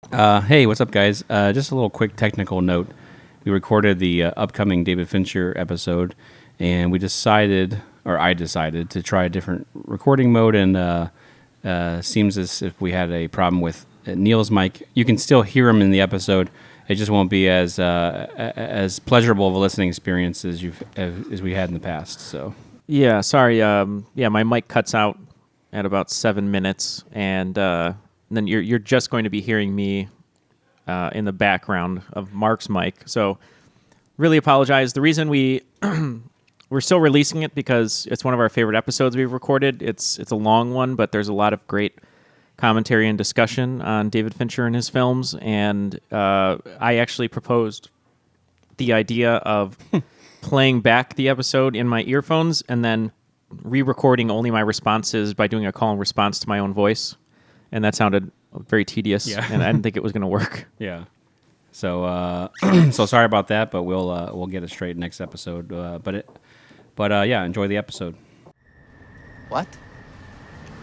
Hey, what's up, guys? Just a little quick technical note. We recorded the upcoming David Fincher episode, and I decided to try a different recording mode, and seems as if we had a problem with Neal's mic. You can still hear him in the episode. It just won't be as pleasurable of a listening experience as we had in the past. So Yeah, sorry. My mic cuts out at about 7 minutes, and then you're just going to be hearing me in the background of Mark's mic. So, really apologize. The reason we're still releasing it because it's one of our favorite episodes we've recorded. It's a long one, but there's a lot of great commentary and discussion on David Fincher and his films, and I actually proposed the idea of playing back the episode in my earphones and then re-recording only my responses by doing a call and response to my own voice, and that sounded very tedious, and I didn't think it was going to work. yeah. So so sorry about that, but we'll get it straight next episode. But enjoy the episode. What?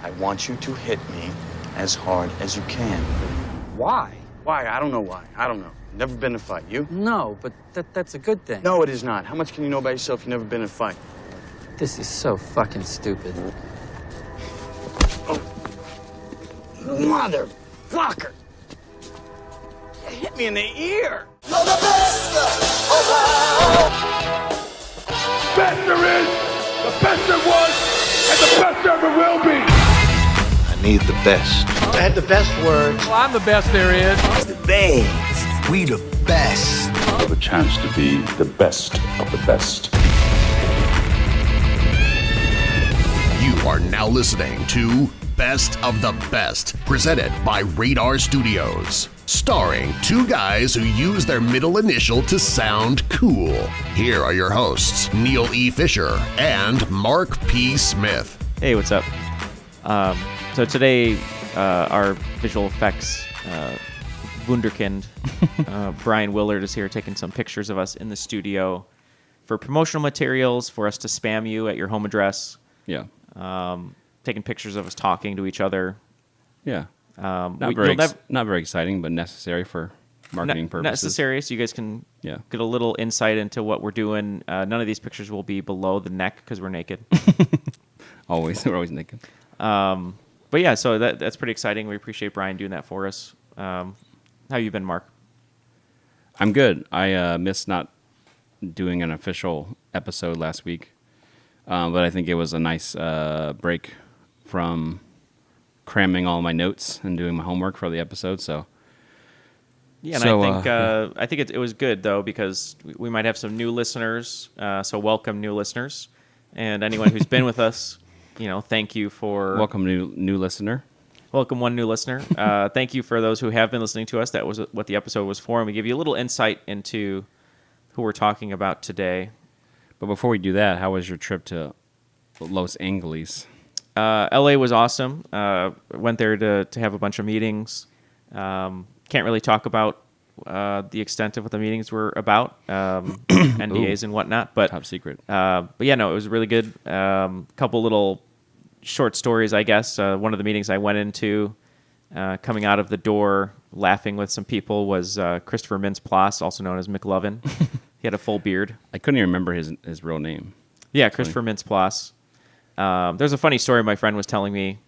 I want you to hit me as hard as you can. Why? Why? I don't know why. I don't know. Never been in a fight. You? No, but that's a good thing. No, it is not. How much can you know about yourself? You've never been in a fight. This is so fucking stupid. Motherfucker! You hit me in the ear! You're the best Best there is, the best there was, and the best there ever will be. I need the best. I had the best words. Well, I'm the best there is. The best. We the best. Have a chance to be the best of the best. You are now listening to Best of the Best, presented by Radar Studios. Starring two guys who use their middle initial to sound cool. Here are your hosts, Neal E. Fisher and Mark P. Smith. Hey, what's up? So today, our visual effects wunderkind, Brian Willard, is here taking some pictures of us in the studio for promotional materials for us to spam you at your home address. Yeah. Taking pictures of us talking to each other. Yeah. Not Not very exciting, but necessary for marketing purposes. Necessary, so you guys can Yeah. get a little insight into what we're doing. None of these pictures will be below the neck because we're naked. Always. We're always naked. But yeah, so that's pretty exciting. We appreciate Brian doing that for us. How you been, Mark? I'm good. I missed not doing an official episode last week, but I think it was a nice break from cramming all my notes and doing my homework for the episode. So yeah, and I think it was good though because we might have some new listeners. So welcome, new listeners, and anyone who's been with us. Thank you for welcome, new listener. Welcome, one new listener. Thank you for those who have been listening to us. That was what the episode was for, and we give you a little insight into who we're talking about today. But before we do that, how was your trip to Los Angeles? LA was awesome. Went there to have a bunch of meetings. Can't really talk about the extent of what the meetings were about, NDAs and whatnot. But top secret. But yeah, no, it was really good. Couple little short stories, I guess. One of the meetings I went into, coming out of the door, laughing with some people, was Christopher Mintz-Plasse, also known as McLovin. He had a full beard. I couldn't even remember his real name. Yeah, Christopher Mintz-Plasse. There's a funny story my friend was telling me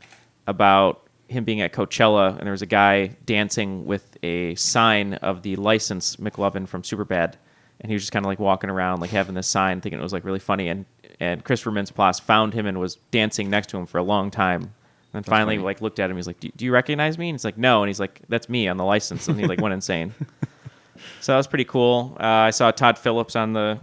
about him being at Coachella, and there was a guy dancing with a sign of the licensed McLovin from Superbad, and he was just kind of like walking around, like having this sign, thinking it was like really funny, and Christopher Mintz-Plasse found him and was dancing next to him for a long time. And then finally, like, looked at him. He's like, "Do you recognize me?" And he's like, "No." And he's like, "That's me on the license." And he like went insane. So that was pretty cool. I saw Todd Phillips on the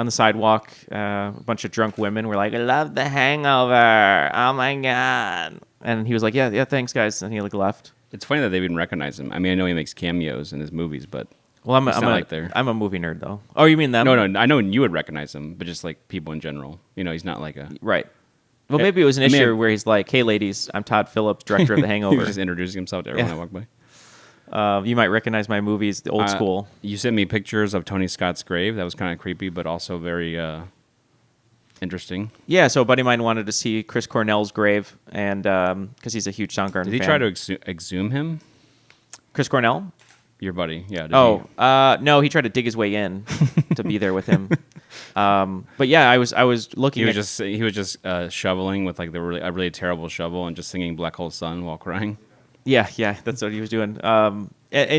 sidewalk. A bunch of drunk women were like, "I love The Hangover. Oh my god!" And he was like, "Yeah, thanks, guys." And he like left. It's funny that they didn't recognize him. I mean, I know he makes cameos in his movies, but well, I'm a movie nerd though. Oh, you mean them? No, I know you would recognize him, but just like people in general. He's not like a right. Well, maybe it was an issue where he's like, "Hey, ladies, I'm Todd Phillips, director of The Hangover." He was just introducing himself to everyone I walk by. You might recognize my movies, the old school. You sent me pictures of Tony Scott's grave. That was kind of creepy, but also very interesting. Yeah, so a buddy of mine wanted to see Chris Cornell's grave, and because he's a huge Soundgarden fan. Did he try to exhume him? Chris Cornell? Your buddy, yeah. No, he tried to dig his way in to be there with him. But yeah, I was looking. He was just shoveling with like a really terrible shovel and just singing "Black Hole Sun" while crying. Yeah, that's what he was doing. And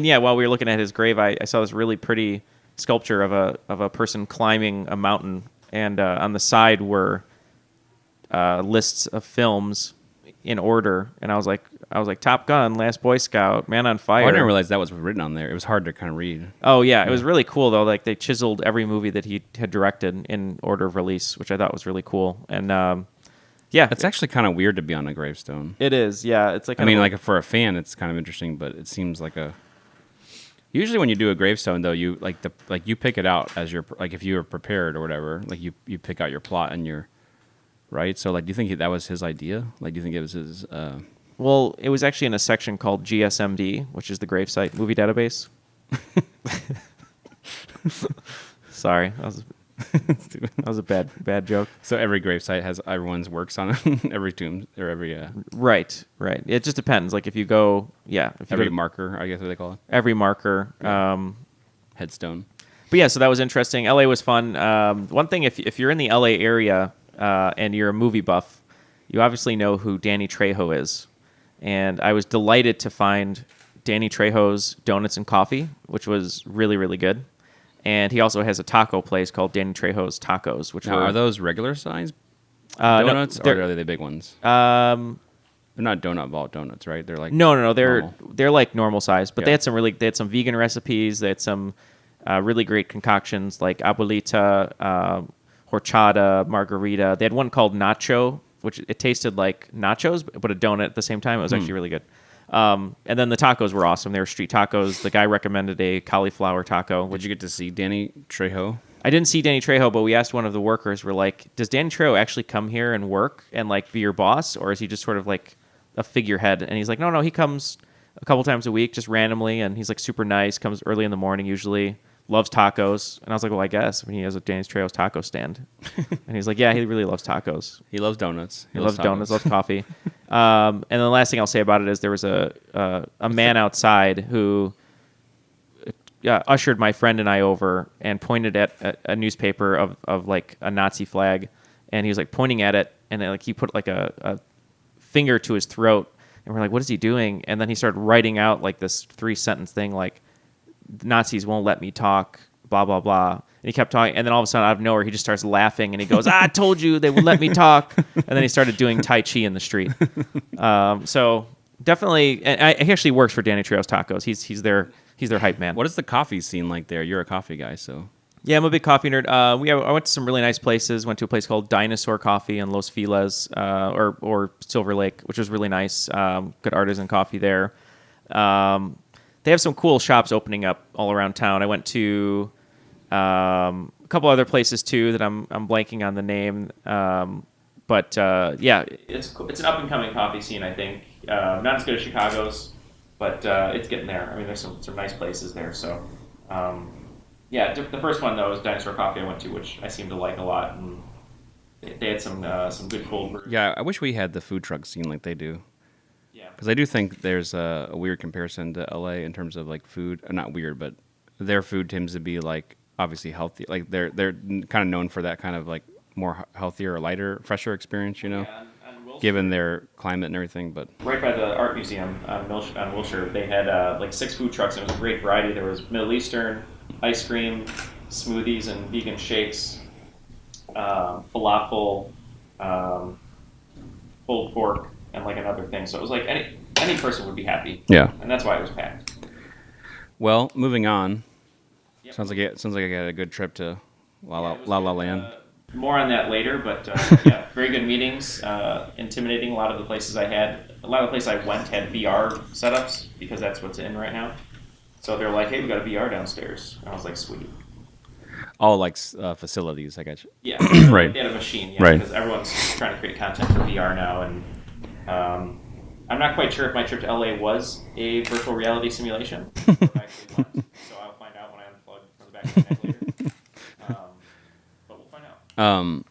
yeah, while we were looking at his grave, I saw this really pretty sculpture of a person climbing a mountain, and on the side were lists of films in order, and I was like Top Gun, Last Boy Scout, Man on Fire. Oh, I didn't realize that was written on there. It was hard to kind of read. Oh yeah, it was really cool though. Like they chiseled every movie that he had directed in order of release, which I thought was really cool. And yeah, it's actually kind of weird to be on a gravestone. It is. Yeah, it's like I mean, like for a fan, it's kind of interesting, but it seems like a. Usually, when you do a gravestone, though, you you pick it out as your like if you were prepared or whatever. Like you pick out your plot and your. Right, so like, do you think that was his idea? Like, do you think it was his? Well, it was actually in a section called GSMD, which is the gravesite movie database. Sorry, that was a bad joke. So every gravesite has everyone's works on it, every tomb or every. Right. It just depends. Like if you go, every marker, I guess what they call it. Every marker, headstone. But yeah, so that was interesting. LA was fun. One thing, if you're in the LA area. And you're a movie buff, you obviously know who Danny Trejo is. And I was delighted to find Danny Trejo's Donuts and Coffee, which was really, really good. And he also has a taco place called Danny Trejo's Tacos, which are those regular size donuts, or are they the big ones? They're not Donut Vault donuts, right? They're like no, they're like normal size. But they had some vegan recipes. They had some really great concoctions like abuelita, horchata, margarita. They had one called nacho, which it tasted like nachos, but a donut at the same time. It was actually really good. And then the tacos were awesome. They were street tacos. The guy recommended a cauliflower taco. Did you get to see Danny Trejo? I didn't see Danny Trejo, but we asked one of the workers, we're like, does Danny Trejo actually come here and work and like be your boss? Or is he just sort of like a figurehead? And he's like, no, he comes a couple times a week just randomly. And he's like super nice, comes early in the morning usually. Loves tacos. And I was like, well, I guess. I mean, he has a Danny Trejo's taco stand. And he's like, yeah, he really loves tacos. He loves donuts. He loves donuts, loves coffee. And the last thing I'll say about it is there was a man outside who ushered my friend and I over and pointed at a newspaper of like a Nazi flag. And he was like pointing at it. And then, like he put like a finger to his throat. And we're like, what is he doing? And then he started writing out like this 3-sentence thing like, Nazis won't let me talk, blah, blah, blah. And he kept talking, and then all of a sudden, out of nowhere, he just starts laughing, and he goes, I told you they would let me talk. And then he started doing Tai Chi in the street. So definitely, and he actually works for Danny Trejo's Tacos. He's their hype man. What is the coffee scene like there? You're a coffee guy, so... Yeah, I'm a big coffee nerd. I went to some really nice places. Went to a place called Dinosaur Coffee in Los Feliz, or Silver Lake, which was really nice. Good artisan coffee there. They have some cool shops opening up all around town. I went to a couple other places too that I'm blanking on the name. But yeah, it's an up and coming coffee scene. I think not as good as Chicago's, but it's getting there. I mean, there's some nice places there. So yeah, the first one though was Dinosaur Coffee I went to, which I seem to like a lot, and they had some good cold brew. Yeah, I wish we had the food truck scene like they do. Because I do think there's a weird comparison to LA in terms of like food. Not weird, but their food tends to be like obviously healthy. Like they're kind of known for that kind of like more healthier, lighter, fresher experience. You know, on given their climate and everything. But right by the art museum on Wilshire, they had like 6 food trucks. And it was a great variety. There was Middle Eastern, ice cream, smoothies, and vegan shakes, falafel, pulled pork. And like another thing, so it was like any person would be happy. Yeah, and that's why it was packed. Well, moving on. Yep. Sounds like I got a good trip to La La Land. More on that later, but yeah, very good meetings. Intimidating. A lot of the places I went had VR setups because that's what's in right now. So they're like, hey, we got a VR downstairs, and I was like, sweet. All like facilities, I got you. Yeah, right. They had a machine, right? Because everyone's trying to create content for VR now, and. I'm not quite sure if my trip to LA was a virtual reality simulation. So I'll find out when I unplug from the back of the neck later. But we'll find out.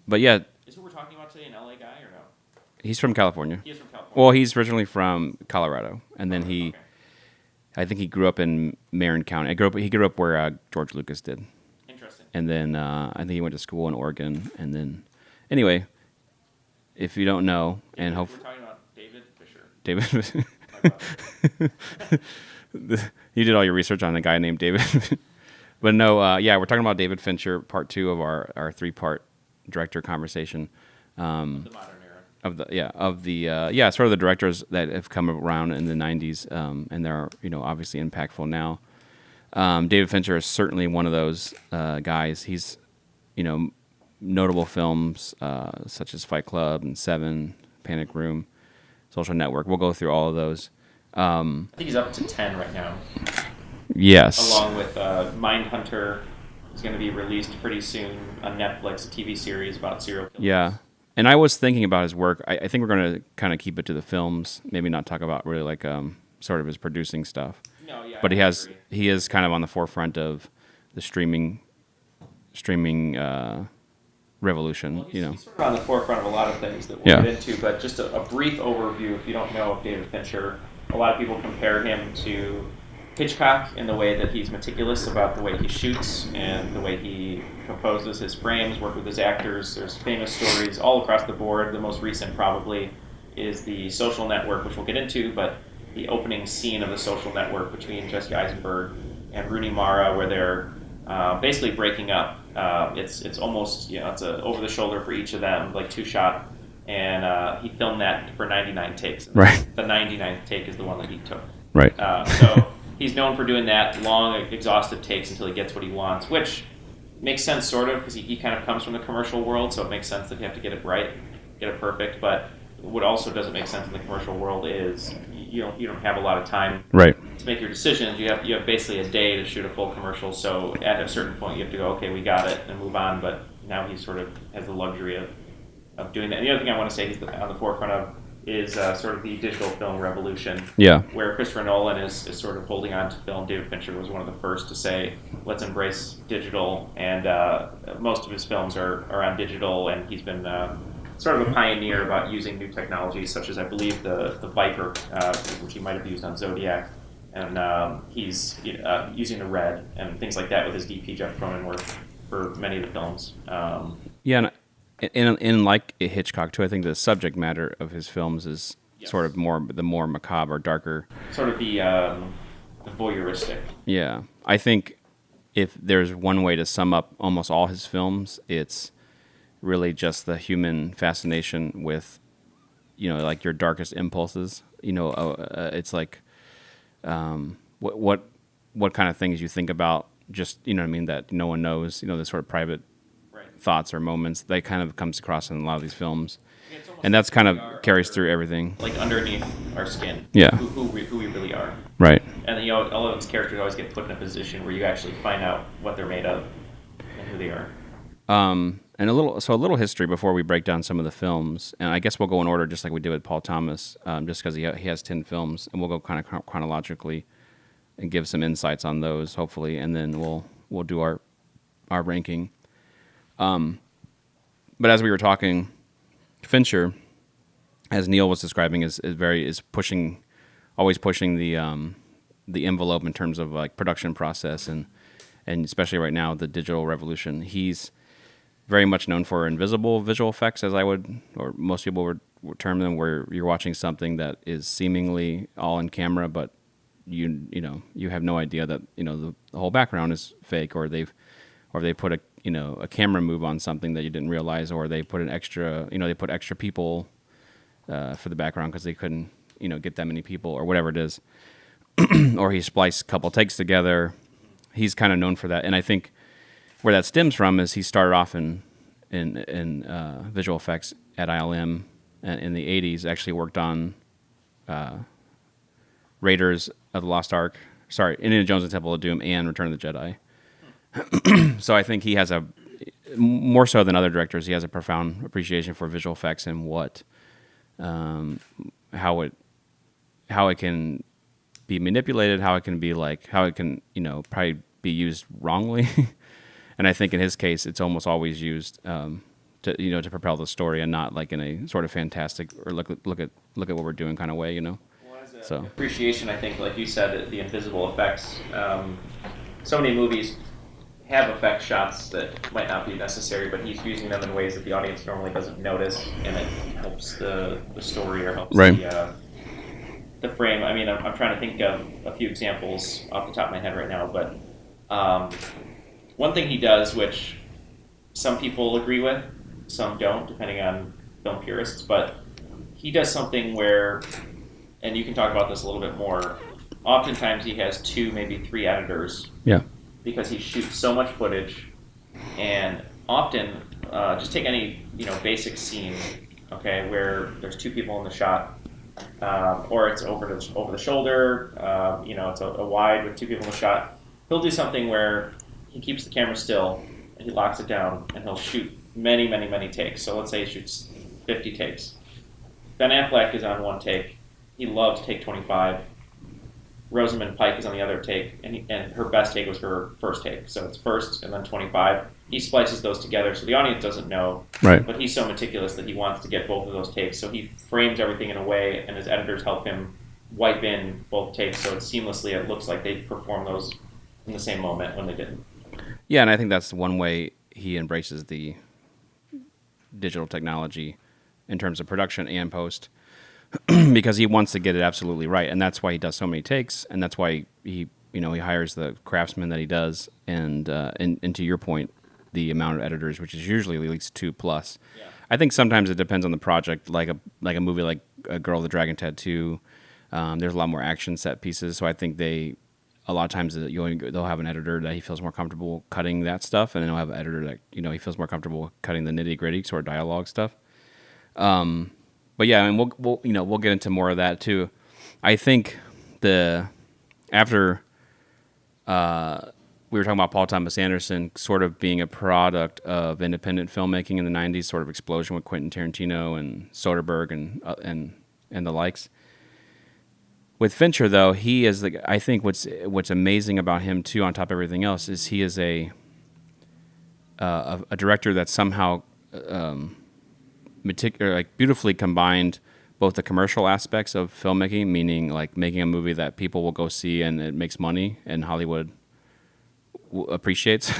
But yeah. Is who we're talking about today an LA guy or no? He's from California. He is from California. Well, he's originally from Colorado, and then he I think he grew up in Marin County. He grew up where George Lucas did. Interesting. And then I think he went to school in Oregon. And then, anyway, if you don't know, and We're hopefully talking about David Fisher. David, you did all your research on a guy named David. But no, yeah, we're talking about David Fincher, part 2 of our 3-part director conversation. The modern era. Sort of the directors that have come around in the 90s, and they're obviously impactful now. David Fincher is certainly one of those guys. He's notable films such as Fight Club and Seven, Panic Room, Social Network. We'll go through all of those. I think he's up to 10 right now. Yes. Along with Mindhunter is going to be released pretty soon on Netflix, a TV series about serial killers. Yeah. And I was thinking about his work. I think we're going to kind of keep it to the films, maybe not talk about really like sort of his producing stuff. No, yeah, but I agree. he is kind of on the forefront of the streaming revolution. Well, he's sort of on the forefront of a lot of things that we'll get into. But just a brief overview, if you don't know of David Fincher, a lot of people compare him to Hitchcock in the way that he's meticulous about the way he shoots and the way he composes his frames, work with his actors. There's famous stories all across the board. The most recent probably is the Social Network, which we'll get into, but the opening scene of the Social Network between Jesse Eisenberg and Rooney Mara, where they're basically breaking up. It's almost, it's a over the shoulder for each of them, like 2-shot, and he filmed that for 99 takes. Right. The 99th take is the one that he took. Right. So he's known for doing that long, exhaustive takes until he gets what he wants, which makes sense sort of because he kind of comes from the commercial world, so it makes sense that you have to get it right, get it perfect. But what also doesn't make sense in the commercial world is you don't have a lot of time to make your decisions. You have basically a day to shoot a full commercial, so at a certain point you have to go, okay, we got it, and move on. But now he sort of has the luxury of doing that. And the other thing I want to say he's on the forefront of is sort of the digital film revolution, where Christopher Nolan is sort of holding on to film. David Fincher was one of the first to say, let's embrace digital, and most of his films are on digital, and he's been sort of a pioneer about using new technologies, such as I believe the Viper, which he might have used on Zodiac, and he's using the Red and things like that with his DP Jeff Cronin work for many of the films. And like Hitchcock too, I think the subject matter of his films is sort of the more macabre, darker. Sort of the voyeuristic. Yeah, I think if there's one way to sum up almost all his films, it's really just the human fascination with, like your darkest impulses. It's like what kind of things you think about, just that no one knows. The sort of private thoughts or moments that kind of comes across in a lot of these films, and that's kind of carries through everything. Like underneath our skin, who we really are. Right. And all of these characters always get put in a position where you actually find out what they're made of and who they are. And a little history before we break down some of the films, and I guess we'll go in order just like we did with Paul Thomas, just because he has 10 films, and we'll go kind of chronologically and give some insights on those, hopefully, and then we'll do our ranking. But as we were talking, Fincher, as Neal was describing, is always pushing the envelope in terms of like production process, and especially right now the digital revolution. He's very much known for invisible visual effects, as I would, or most people would term them, where you're watching something that is seemingly all in camera, but you have no idea that the whole background is fake, or they put a camera move on something that you didn't realize, or they put extra people for the background because they couldn't get that many people, or whatever it is. Or he spliced a couple takes together. He's kind of known for that, and I think where that stems from is he started off in visual effects at ILM in the 80s. Actually worked on Raiders of the Lost Ark, Indiana Jones and Temple of Doom, and Return of the Jedi. So I think he has more so than other directors, he has a profound appreciation for visual effects and how it can be manipulated, how it can probably be used wrongly. And I think in his case, it's almost always used to propel the story, and not like in a sort of fantastic or look at what we're doing kind of way. Well, as So appreciation, I think, like you said, the invisible effects. So many movies have effect shots that might not be necessary, but he's using them in ways that the audience normally doesn't notice, and it helps the story or helps right. The frame. I mean, I'm trying to think of a few examples off the top of my head right now, but one thing he does, which some people agree with, some don't, depending on film purists, but he does something where, and you can talk about this a little bit more, oftentimes he has 2, maybe 3 editors. Yeah. Because he shoots so much footage, and often, just take any basic scene, okay, where there's 2 people in the shot, or it's over the shoulder, it's a wide with 2 people in the shot. He'll do something where he keeps the camera still and he locks it down, and he'll shoot many, many, many takes. So let's say he shoots 50 takes. Ben Affleck is on 1 take. He loves take 25. Rosamund Pike is on the other take, and her best take was her first take. So it's first and then 25. He splices those together, so the audience doesn't know. Right. But he's so meticulous that he wants to get both of those takes. So he frames everything in a way, and his editors help him wipe in both takes, so seamlessly it looks like they perform those in the same moment when they didn't. Yeah, and I think that's one way he embraces the digital technology in terms of production and post. Because he wants to get it absolutely right, and that's why he does so many takes, and that's why he hires the craftsmen that he does, and to your point, the amount of editors, which is usually at least 2 plus. Yeah. I think sometimes it depends on the project, like a movie like A Girl with a Dragon Tattoo. There's a lot more action set pieces, so I think a lot of times they'll have an editor that he feels more comfortable cutting that stuff, and then he'll have an editor that he feels more comfortable cutting the nitty gritty sort of dialogue stuff. But yeah, I mean, we'll get into more of that too. I think after we were talking about Paul Thomas Anderson sort of being a product of independent filmmaking in the '90s, sort of explosion with Quentin Tarantino and Soderbergh and the likes. With Fincher, though, he is I think what's amazing about him too, on top of everything else, is he is a director that somehow. Beautifully combined both the commercial aspects of filmmaking, meaning like making a movie that people will go see and it makes money and Hollywood appreciates,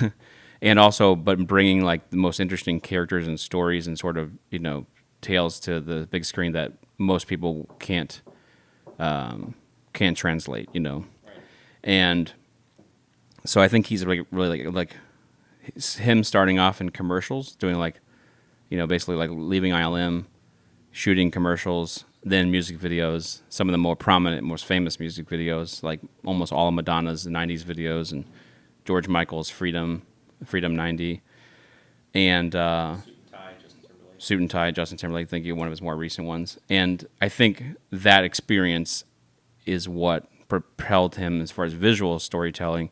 and also but bringing like the most interesting characters and stories and sort of tales to the big screen that most people can't translate, and so I think he's really like him starting off in commercials, doing basically like leaving ILM, shooting commercials, then music videos, some of the more prominent, most famous music videos, like almost all of Madonna's 90s videos and George Michael's Freedom 90, and Suit and Tie, Justin Timberlake, thank you, one of his more recent ones. And I think that experience is what propelled him as far as visual storytelling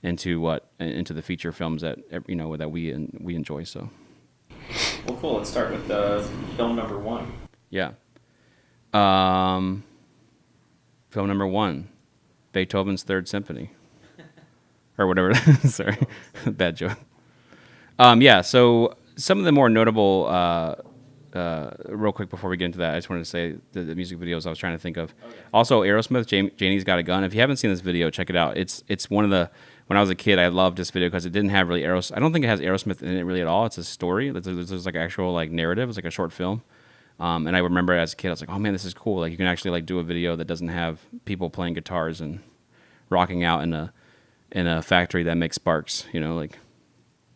into the feature films that that we enjoy. So. Well, cool. Let's start with film number 1. Yeah. Film number 1, Beethoven's Third Symphony, or whatever. Sorry, bad joke. Yeah. So some of the more notable, real quick before we get into that, I just wanted to say the music videos I was trying to think of. Okay. Also, Aerosmith, Janie's Got a Gun. If you haven't seen this video, check it out. It's one of the. When I was a kid, I loved this video because it didn't have really I don't think it has Aerosmith in it really at all. It's a story. There's like actual like narrative. It's like a short film. And I remember as a kid, I was like, oh man, this is cool. Like you can actually like do a video that doesn't have people playing guitars and rocking out in a factory that makes sparks.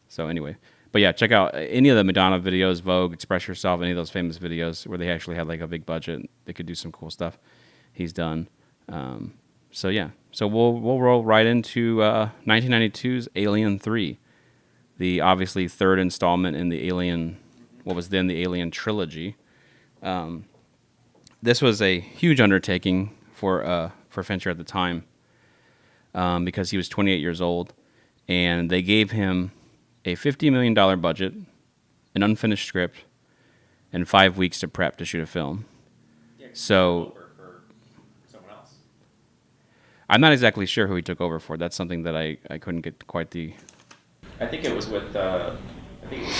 So anyway. But yeah, check out any of the Madonna videos, Vogue, Express Yourself, any of those famous videos where they actually had like a big budget. They could do some cool stuff. He's done. So yeah, so we'll roll right into 1992's Alien 3, the obviously third installment in the Alien, what was then the Alien trilogy. This was a huge undertaking for Fincher at the time, because he was 28 years old, and they gave him a $50 million budget, an unfinished script, and 5 weeks to prep to shoot a film. Yeah, so. I'm not exactly sure who he took over for. That's something that I couldn't get quite the... I think it was with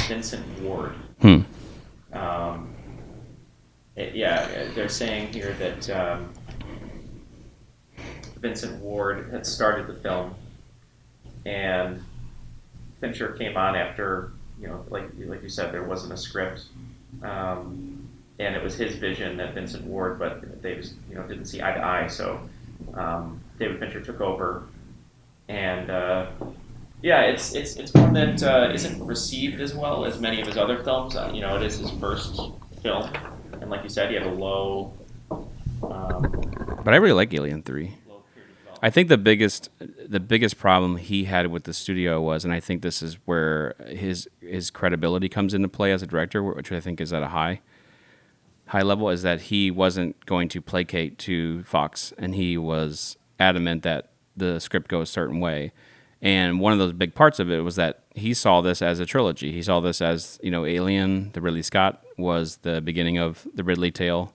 Vincent Ward. Yeah, they're saying here that Vincent Ward had started the film, and Fincher came on after, like you said, there wasn't a script, and it was his vision that Vincent Ward, but they just didn't see eye to eye. So David Fincher took over, and it's one that isn't received as well as many of his other films. It is his first film, and like you said, he had a low. But I really like Alien 3. I think the biggest problem he had with the studio was, and I think this is where his credibility comes into play as a director, which I think is at a high level, is that he wasn't going to placate to Fox, and he was adamant that the script go a certain way. And one of those big parts of it was that he saw this as a trilogy. He saw this as, Alien, the Ridley Scott, was the beginning of the Ridley tale,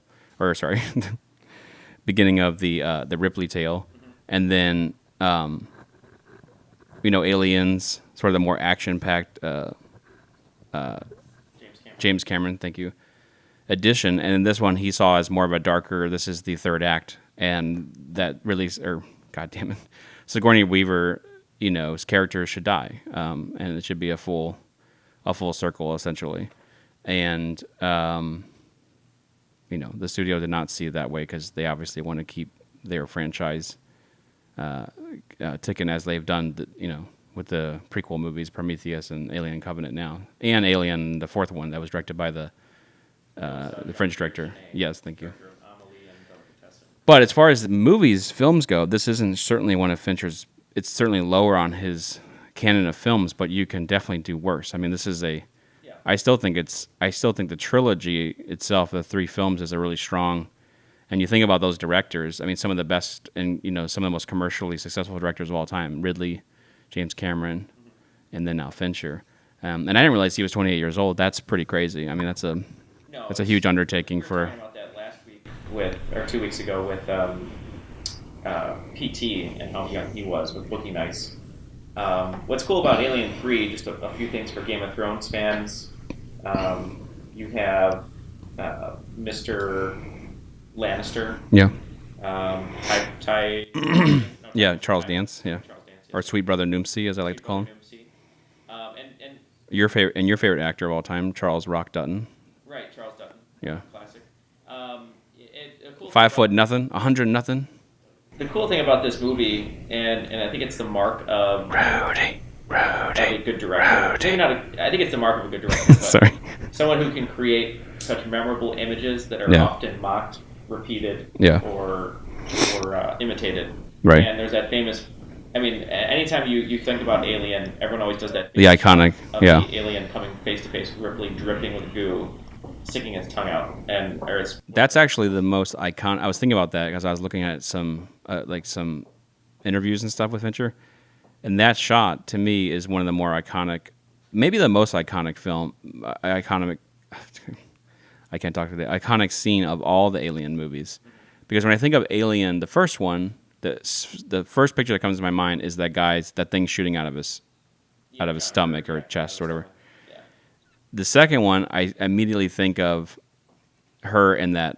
beginning of the Ripley tale. And then, Aliens, sort of the more action-packed James Cameron, thank you, edition. And in this one, he saw as more of a darker, this is the third act. And that really, God damn it, Sigourney Weaver, his character should die. And it should be a full circle, essentially. And, the studio did not see it that way because they obviously want to keep their franchise ticking as they've done, with the prequel movies, Prometheus and Alien Covenant now, and Alien, the fourth one that was directed by the French director. Yes, thank you. But as far as the films go, this isn't certainly one of Fincher's. It's certainly lower on his canon of films, but you can definitely do worse. I mean, this is a. I still think the trilogy itself, the three films, is a really strong. And you think about those directors, I mean, some of the best and, some of the most commercially successful directors of all time, Ridley, James Cameron, and then now Fincher. And I didn't realize he was 28 years old. That's pretty crazy. I mean, that's a huge undertaking we were talking about that last week 2 weeks ago with PT and how young he was with Boogie Nights. What's cool about Alien 3, just a few things for Game of Thrones fans. You have Mr. Lannister. Yeah. Charles Dance. Yeah. Or Sweet Brother Noomsy, as I like to call him. And your favorite actor of all time, Charles Rock Dutton. Right, Charles Dutton. Yeah. Classic. Cool 5 foot nothing, 100 nothing. The cool thing about this movie, and I think it's the mark of a good director. Maybe not. I think it's the mark of a good director. But Sorry. Someone who can create such memorable images that are often mocked, repeated, or imitated. Right. And there's that famous. I mean, anytime you think about Alien, everyone always does that. The iconic. The alien coming face to face with Ripley, dripping with goo, sticking his tongue out, That's actually the most iconic. I was thinking about that because I was looking at some interviews and stuff with Fincher, and that shot to me is one of the more iconic, maybe the most iconic I can't talk today. Iconic scene of all the Alien movies, because when I think of Alien, the first one, the first picture that comes to my mind is that thing shooting out of his stomach or chest or whatever. Yeah. The second one, I immediately think of her in that.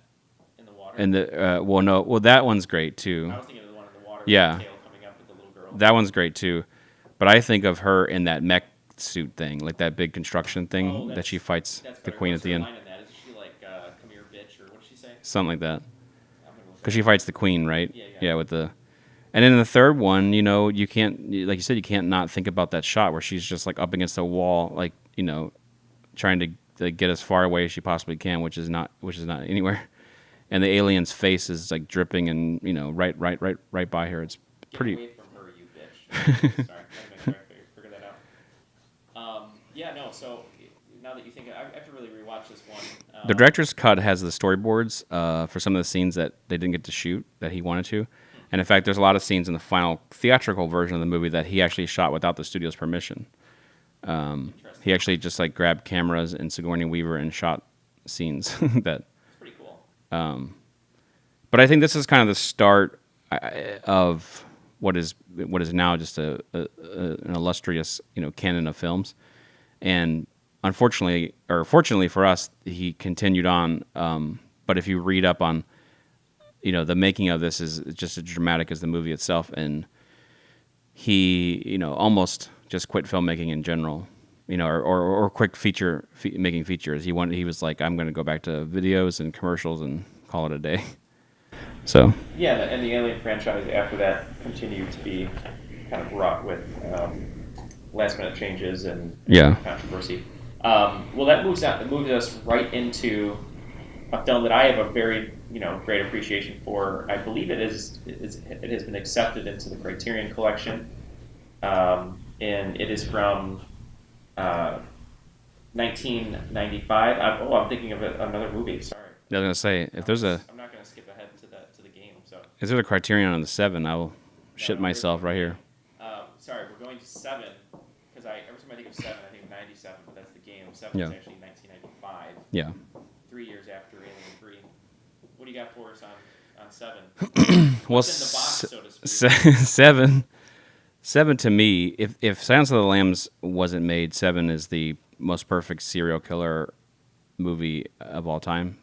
In the water. That one's great too. I was thinking of the one in the water. Yeah. With the tail coming up with the little girl. That one's great too, but I think of her in that mech suit thing, like that big construction thing that she fights the queen at the end. Isn't she like, "Come here, bitch," or what did she say? Something like that. Because she fights the queen, right? Yeah. With the, and then in the third one, you can't, like you said, you can't not think about that shot where she's just like up against the wall, like trying to get as far away as she possibly can, which is not anywhere. And the alien's face is like dripping, and right by her. It's pretty. Get away from her, you bitch. Sorry, I figured that out. So now that you think, I have to really rewatch this one. The director's cut has the storyboards for some of the scenes that they didn't get to shoot that he wanted to. And in fact, there's a lot of scenes in the final theatrical version of the movie that he actually shot without the studio's permission. He actually just like grabbed cameras and Sigourney Weaver and shot scenes that. That's pretty cool. But I think this is kind of the start of what is now just an illustrious canon of films. And unfortunately, or fortunately for us, he continued on. But if you read up on the making of this is just as dramatic as the movie itself, and he, almost just quit filmmaking in general, or quit making features. He was like, I'm going to go back to videos and commercials and call it a day. So yeah, and the Alien franchise after that continued to be kind of wrought with last minute changes and controversy. Well, that moves us right into a film that I have a very great appreciation for. I believe it has been accepted into the Criterion Collection, and it is from 1995. I'm thinking of another movie. Sorry. I was gonna say I'm not gonna skip ahead to the game. So if there's a Criterion on the 7, I will shit myself right here. Sorry, we're going to 7 because every time I think of 7, I think of 97, but that's the game. 7 is actually 1995. Yeah. 3 years after Alien 3. What do you got for us on 7? Well, What's in the box, so to speak? 7 to me, if Silence of the Lambs wasn't made, 7 is the most perfect serial killer movie of all time.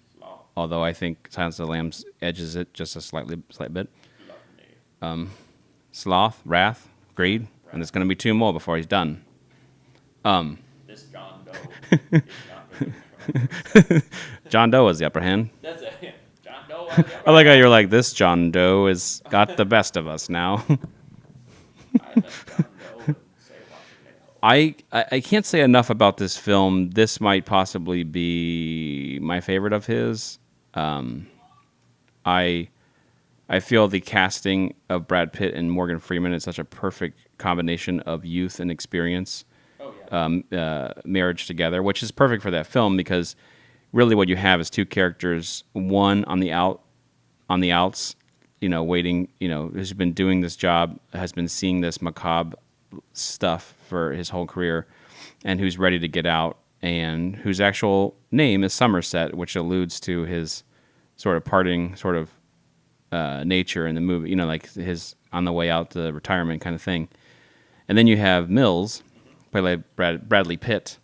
Although I think Silence of the Lambs edges it just a slight bit. Sloth, wrath, greed, and there's going to be 2 more before he's done. This John Doe is not very John Doe has the upper hand. That's it. John Doe. On the upper I like how you're like, this John Doe has got the best of us now. I bet John Doe would say I can't say enough about this film. This might possibly be my favorite of his. I feel the casting of Brad Pitt and Morgan Freeman is such a perfect combination of youth and experience. Marriage together, which is perfect for that film because really what you have is 2 characters, one on the outs, waiting, who's been doing this job, has been seeing this macabre stuff for his whole career, and who's ready to get out, and whose actual name is Somerset, which alludes to his sort of parting sort of nature in the movie, like his on the way out to retirement kind of thing. And then you have Mills, played by Bradley Pitt,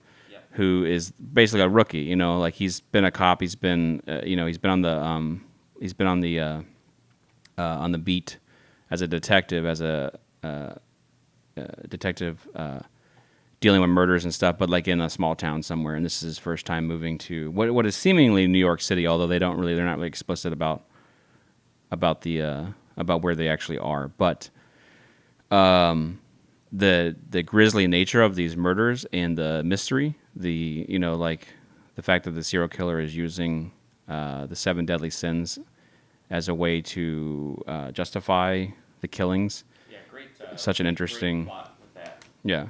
who is basically a rookie. Like he's been a cop. He's been, he's been on the beat as a detective, dealing with murders and stuff, but like in a small town somewhere. And this is his first time moving to what is seemingly New York City, although they're not really explicit about where they actually are. But the grisly nature of these murders and the mystery, the fact that the serial killer is using the 7 deadly sins as a way to justify the killings. Yeah, great. Such an interesting great plot with that. Yeah.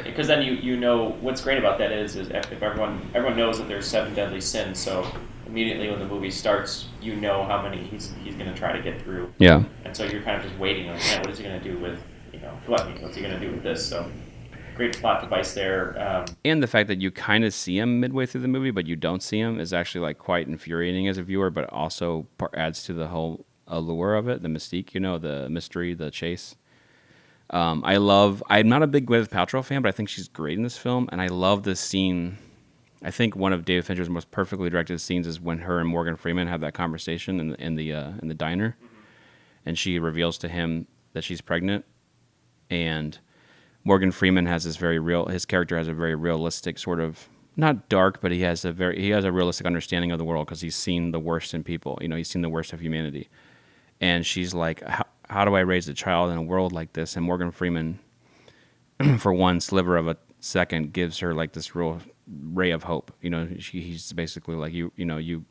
Because then you know what's great about that is if everyone knows that there's 7 deadly sins, so immediately when the movie starts, you know how many he's going to try to get through. Yeah. And so you're kind of just waiting, like, man, what is he going to do with what's he going to do with this? So great plot device there. And the fact that you kind of see him midway through the movie, but you don't see him, is actually like quite infuriating as a viewer, but also adds to the whole allure of it, the mystique, the mystery, the chase. I'm not a big Gwyneth Paltrow fan, but I think she's great in this film, and I love this scene. I think one of David Fincher's most perfectly directed scenes is when her and Morgan Freeman have that conversation in the diner, and she reveals to him that she's pregnant, and Morgan Freeman has his character has a very realistic sort of, not dark, but he has a realistic understanding of the world because he's seen the worst in people. He's seen the worst of humanity, and she's like, how do I raise a child in a world like this? And Morgan Freeman, for one sliver of a second, gives her like this real ray of hope. He's basically like, you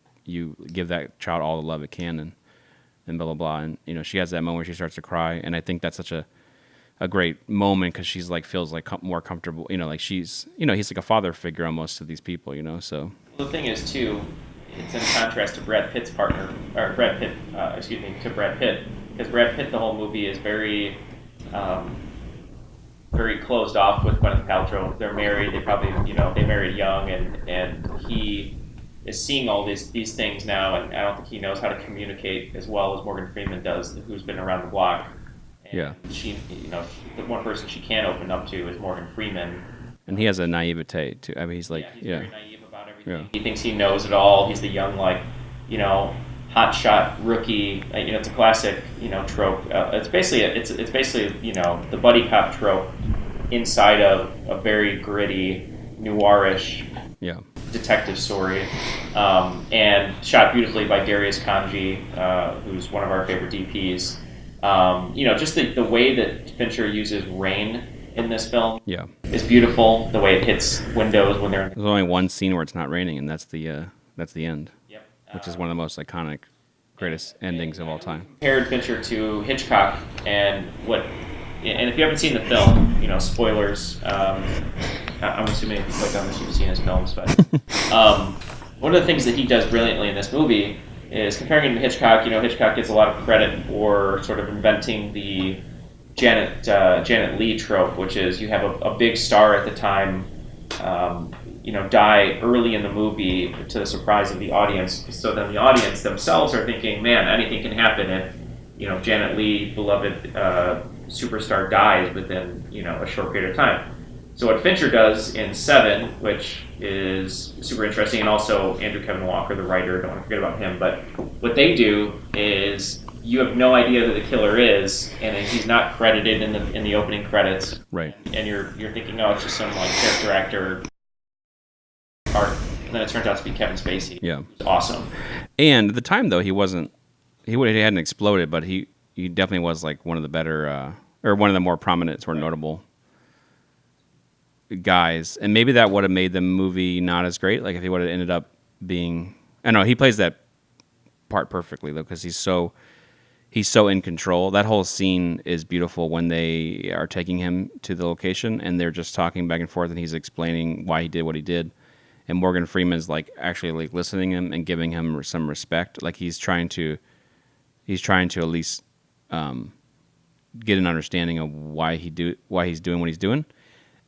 give that child all the love it can, and blah blah blah. And she has that moment where she starts to cry, and I think that's such a great moment because she's like feels like more comfortable. Like she's he's like a father figure almost to these people. So the thing is too, it's in contrast to Brad Pitt's partner, or Brad Pitt, to Brad Pitt. Because Brad Pitt, the whole movie is very, very closed off with Gwyneth Paltrow. They're married. They probably, they married young, and he is seeing all these things now, and I don't think he knows how to communicate as well as Morgan Freeman does, who's been around the block. And yeah. She, the one person she can open up to is Morgan Freeman. And he has a naivete too. I mean, he's like, he's very naive about everything. Yeah. He thinks he knows it all. He's the young, hotshot rookie. It's a classic, trope. It's basically the buddy cop trope inside of a very gritty, noirish detective story, and shot beautifully by Darius Kanji, who's one of our favorite DPs. Just the way that Fincher uses rain in this film is beautiful. The way it hits windows when they're... There's only one scene where it's not raining, and that's the end. Yep. Which is one of the most iconic, greatest endings of all time. Compared Fincher to Hitchcock, and if you haven't seen the film, spoilers. I'm assuming if you click on this, you've seen his films. But one of the things that he does brilliantly in this movie is comparing him to Hitchcock. Hitchcock gets a lot of credit for sort of inventing the Janet Leigh trope, which is you have a big star at the time, die early in the movie to the surprise of the audience. So then the audience themselves are thinking, man, anything can happen if Janet Leigh, beloved superstar, dies within a short period of time. So what Fincher does in Seven, which is super interesting, and also Andrew Kevin Walker, the writer, don't want to forget about him, but what they do is you have no idea who the killer is, and he's not credited in the opening credits. Right. And you're thinking, oh, it's just some like character actor art, and then it turns out to be Kevin Spacey. Yeah. It's awesome. And at the time, though, he hadn't exploded, but he definitely was like one of the better, or one of the more prominent, sort of notable guys. And maybe that would have made the movie not as great. Like if he would have ended up being, I don't know, he plays that part perfectly though, because he's so in control. That whole scene is beautiful when they are taking him to the location and they're just talking back and forth, and he's explaining why he did what he did. And Morgan Freeman's like actually like listening to him and giving him some respect. Like he's trying to at least get an understanding of why he's doing what he's doing.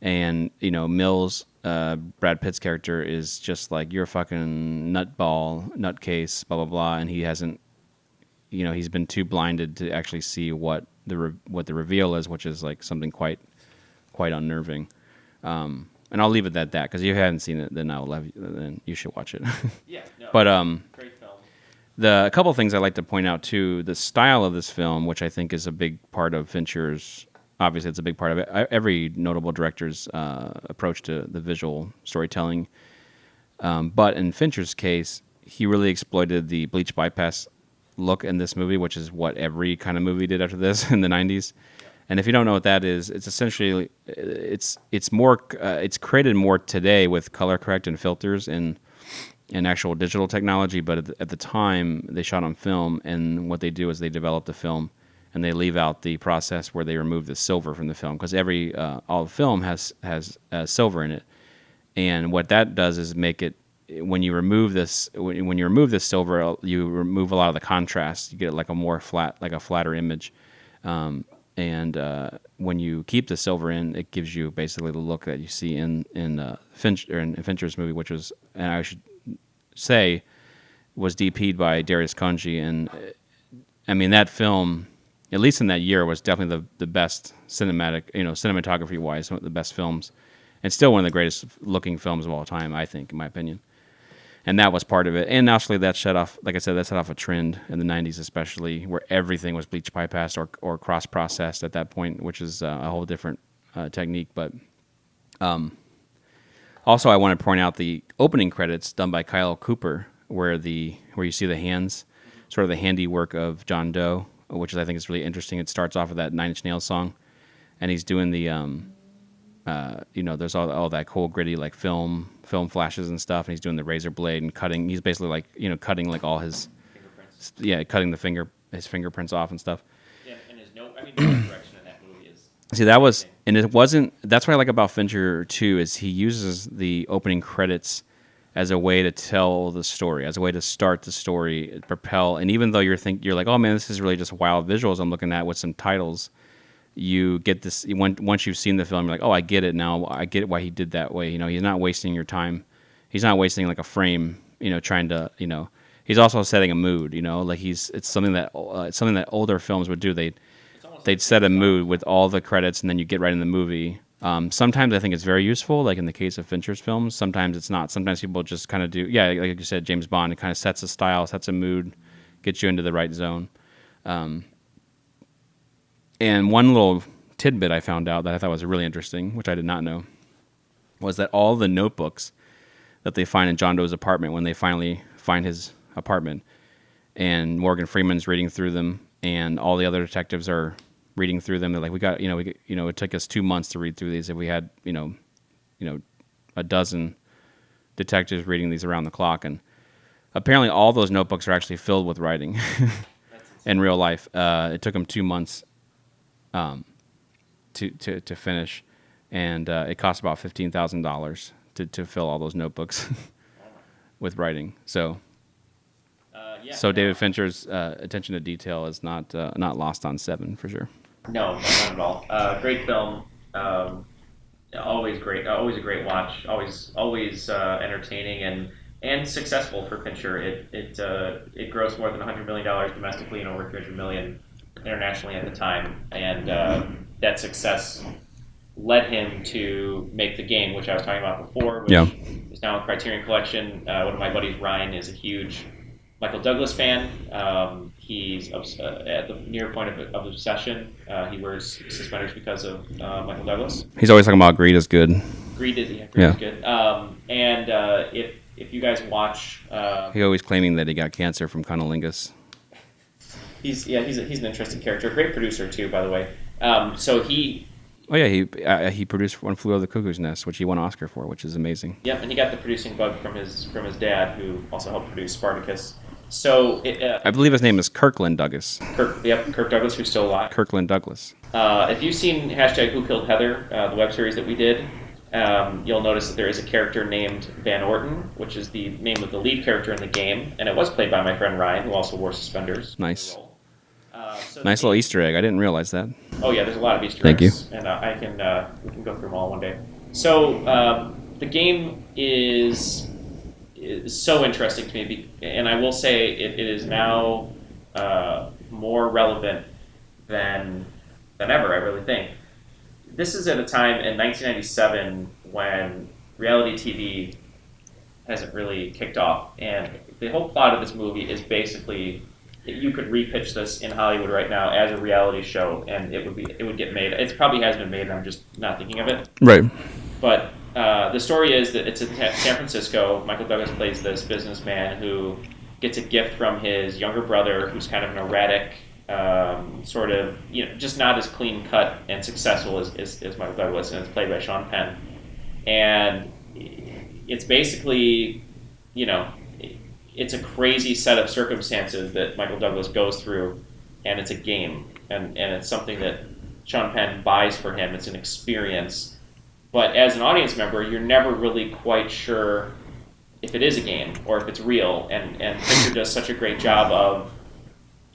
And Mills, Brad Pitt's character, is just like, you're a fucking nutcase, blah blah blah, and he hasn't, he's been too blinded to actually see what the reveal is, which is like something quite unnerving. And I'll leave it at that, because if you haven't seen it, then then you should watch it. Yeah, no, but great film. a couple of things I'd like to point out too, the style of this film, which I think is a big part of Fincher's. Obviously, it's a big part of it. Every notable director's approach to the visual storytelling. But in Fincher's case, he really exploited the bleach bypass look in this movie, which is what every kind of movie did after this in the 90s. And if you don't know what that is, it's essentially it's created more today with color correct and filters and actual digital technology. But at the time, they shot on film, and what they do is they develop the film. And they leave out the process where they remove the silver from the film, because all film has silver in it, and what that does is make it, when you remove this silver, you remove a lot of the contrast. You get like a flatter image, and when you keep the silver in, it gives you basically the look that you see in Fincher's movie, which was, and I should say, was DP'd by Darius Kanji, and I mean that film, at least in that year, was definitely the best cinematography-wise, one of the best films. And still one of the greatest looking films of all time, I think, in my opinion. And that was part of it. And actually that set off a trend in the 90s especially, where everything was bleach bypassed or cross-processed at that point, which is a whole different technique. But also I want to point out the opening credits done by Kyle Cooper, where you see the hands, sort of the handiwork of John Doe, which I think is really interesting. It starts off with that Nine Inch Nails song, and he's doing the, there's all that cool gritty like film flashes and stuff, and he's doing the razor blade and cutting. He's basically like cutting like all his fingerprints. Cutting his fingerprints off and stuff. Yeah, and his no direction in that movie is. See, that was, and it wasn't. That's what I like about Fincher too, is he uses the opening credits as a way to tell the story, as a way to start the story, propel. And even though you're like, oh man, this is really just wild visuals I'm looking at with some titles, you get this, once you've seen the film, you're like, oh, I get it now. I get why he did that way. He's not wasting your time. He's not wasting like a frame, trying to, he's also setting a mood, like it's something that older films would do. They'd set a mood with all the credits, and then you get right in the movie. Sometimes I think it's very useful, like in the case of Fincher's films. Sometimes it's not. Sometimes people just kind of do, like you said, James Bond. It kind of sets a style, sets a mood, get you into the right zone. And one little tidbit I found out that I thought was really interesting, which I did not know, was that all the notebooks that they find in John Doe's apartment when they finally find his apartment, and Morgan Freeman's reading through them, and all the other detectives are reading through them. They're like, it took us 2 months to read through these. If we had, a dozen detectives reading these around the clock, and apparently all those notebooks are actually filled with writing in real life. It took them 2 months to finish, and it cost about $15,000 to fill all those notebooks with writing. So, David Fincher's attention to detail is not lost on Seven for sure. No, not at all. Great film. Always great. Always a great watch. Always entertaining and successful for Fincher. It grossed more than $100 million domestically and over $300 million internationally at the time, and that success led him to make The Game, which I was talking about before, which is now in Criterion Collection. One of my buddies, Ryan, is a huge Michael Douglas fan. He's at the near point of obsession. He wears suspenders because of Michael Douglas. He's always talking about Greed is good. Greed is good. If you guys watch, he's always claiming that he got cancer from cunnilingus. He's an interesting character. A great producer too, by the way. He produced One Flew Over the Cuckoo's Nest, which he won an Oscar for, which is amazing. Yep, and he got the producing bug from his dad, who also helped produce Spartacus. So I believe his name is Kirkland Douglas. Kirk Douglas, who's still alive. Kirkland Douglas. If you've seen #Who Killed Heather, the web series that we did, you'll notice that there is a character named Van Orton, which is the name of the lead character in The Game, and it was played by my friend Ryan, who also wore suspenders. Nice. Nice little Easter egg. I didn't realize that. Oh yeah, there's a lot of Easter eggs. Thank you. And we can go through them all one day. So The Game is so interesting to me, and I will say it is now more relevant than ever, I really think. This is at a time in 1997 when reality TV hasn't really kicked off, and the whole plot of this movie is basically, you could repitch this in Hollywood right now as a reality show, and it would get made. It probably has been made, and I'm just not thinking of it. Right. But the story is that it's in San Francisco. Michael Douglas plays this businessman who gets a gift from his younger brother, who's kind of an erratic, sort of, just not as clean cut and successful as Michael Douglas, and it's played by Sean Penn. And it's basically, it's a crazy set of circumstances that Michael Douglas goes through, and it's a game, and it's something that Sean Penn buys for him. It's an experience. But as an audience member, you're never really quite sure if it is a game or if it's real, and Fincher does such a great job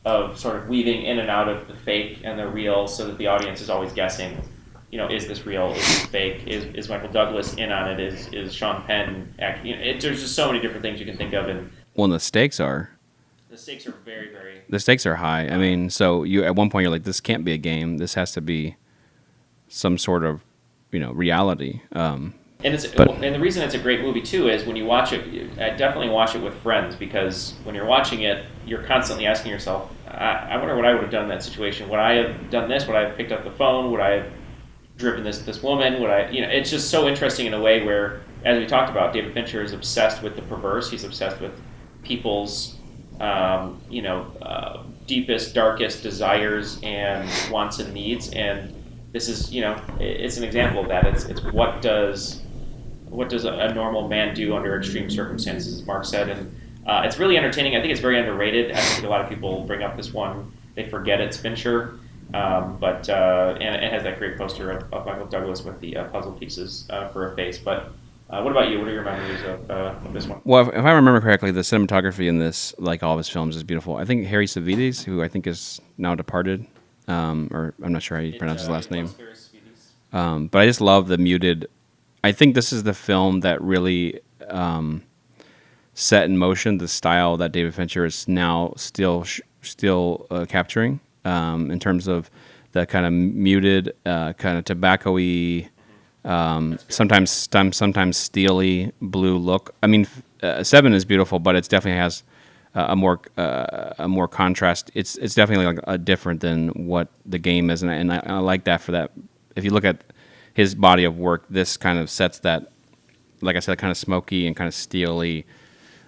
of sort of weaving in and out of the fake and the real, so that the audience is always guessing, is this real? Is this fake? Is Michael Douglas in on it? Is Sean Penn acting? There's just so many different things you can think of. And the stakes are. The stakes are very, very. The stakes are high. I mean, so you at one point you're like, this can't be a game. This has to be some sort of, reality. And the reason it's a great movie too is when you watch it, I definitely watch it with friends, because when you're watching it, you're constantly asking yourself, I wonder what I would have done in that situation. Would I have done this? Would I have picked up the phone? Would I have driven this woman? Would I? It's just so interesting in a way where, as we talked about, David Fincher is obsessed with the perverse. He's obsessed with people's, deepest, darkest desires and wants and needs. And this is, it's an example of that. It's what does a normal man do under extreme circumstances, as Mark said, and it's really entertaining. I think it's very underrated. I think a lot of people bring up this one, they forget it's Fincher, but it has that great poster of Michael Douglas with the puzzle pieces for a face. But what about you? What are your memories of this one? Well, if I remember correctly, the cinematography in this, like all of his films, is beautiful. I think Harry Savides, who I think is now departed, or I'm not sure how you pronounce his last name. But I just love the muted. I think this is the film that really set in motion the style that David Fincher is now still capturing, in terms of the kind of muted, kind of tobacco-y, sometimes steely blue look. I mean, Seven is beautiful, but it definitely has a more contrast. It's definitely like different than what the game is, and I like that for that. If you look at his body of work, this kind of sets that, like I said, kind of smoky and kind of steely,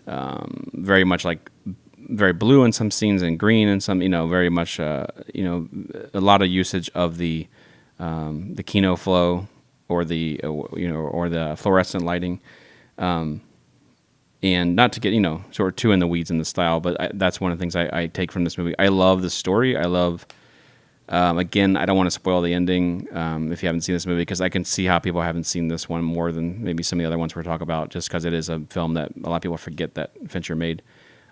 very much like very blue in some scenes and green in some, very much, a lot of usage of the Kino flow or the, or the fluorescent lighting. And not to get, sort of too in the weeds in the style, but that's one of the things I take from this movie. I love the story. I love, again, I don't want to spoil the ending if you haven't seen this movie, because I can see how people haven't seen this one more than maybe some of the other ones we're talking about, just because it is a film that a lot of people forget that Fincher made.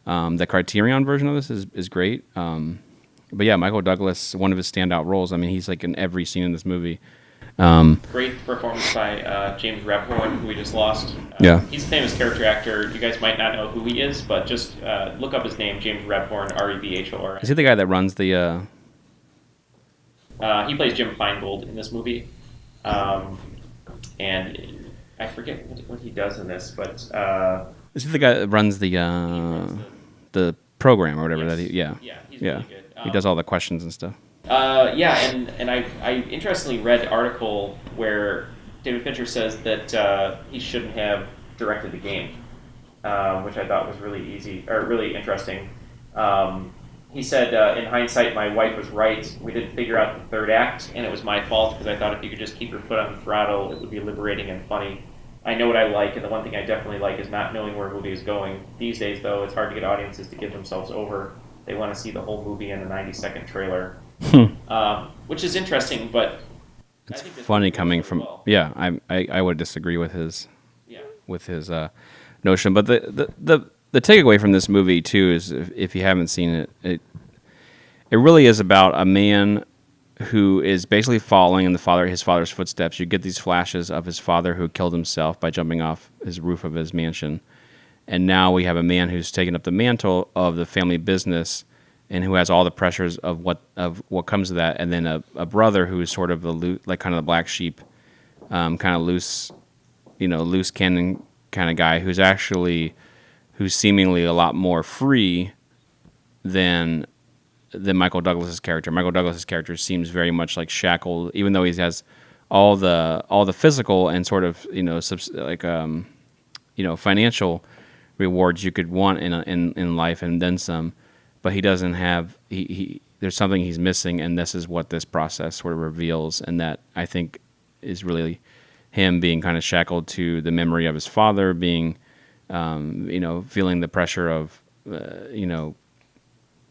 The Criterion version of this is great. But yeah, Michael Douglas, one of his standout roles. I mean, he's like in every scene in this movie. Great performance by James Rebhorn, who we just lost. Yeah. He's a famous character actor. You guys might not know who he is, but just look up his name, James Rebhorn, Rebhor. Is he the guy that runs the... He plays Jim Feingold in this movie. And I forget what he does in this, but... is he the guy that runs the program or whatever? Yes. That he, yeah. Yeah, he's really good. He does all the questions and stuff. And I interestingly read an article where David Fincher says that he shouldn't have directed the game, which I thought was really interesting. He said, in hindsight, my wife was right. We didn't figure out the third act, and it was my fault because I thought if you could just keep your foot on the throttle, it would be liberating and funny. I know what I like, and the one thing I definitely like is not knowing where a movie is going. These days, though, it's hard to get audiences to give themselves over. They want to see the whole movie in a 90-second trailer. Which is interesting, but it's funny coming from I would disagree with his notion, but the takeaway from this movie too is if you haven't seen it really is about a man who is basically following in his father's footsteps. You get these flashes of his father who killed himself by jumping off his roof of his mansion, and now we have a man who's taken up the mantle of the family business and who has all the pressures of what comes to that, and then a brother who is sort of kind of the black sheep, kind of loose cannon kind of guy who's seemingly a lot more free than Michael Douglas's character. Michael Douglas's character seems very much like shackled, even though he has all the physical and sort of financial rewards you could want in life and then some. But he doesn't have, there's something he's missing, and this is what this process sort of reveals, and that I think is really him being kind of shackled to the memory of his father, being, feeling the pressure of, well,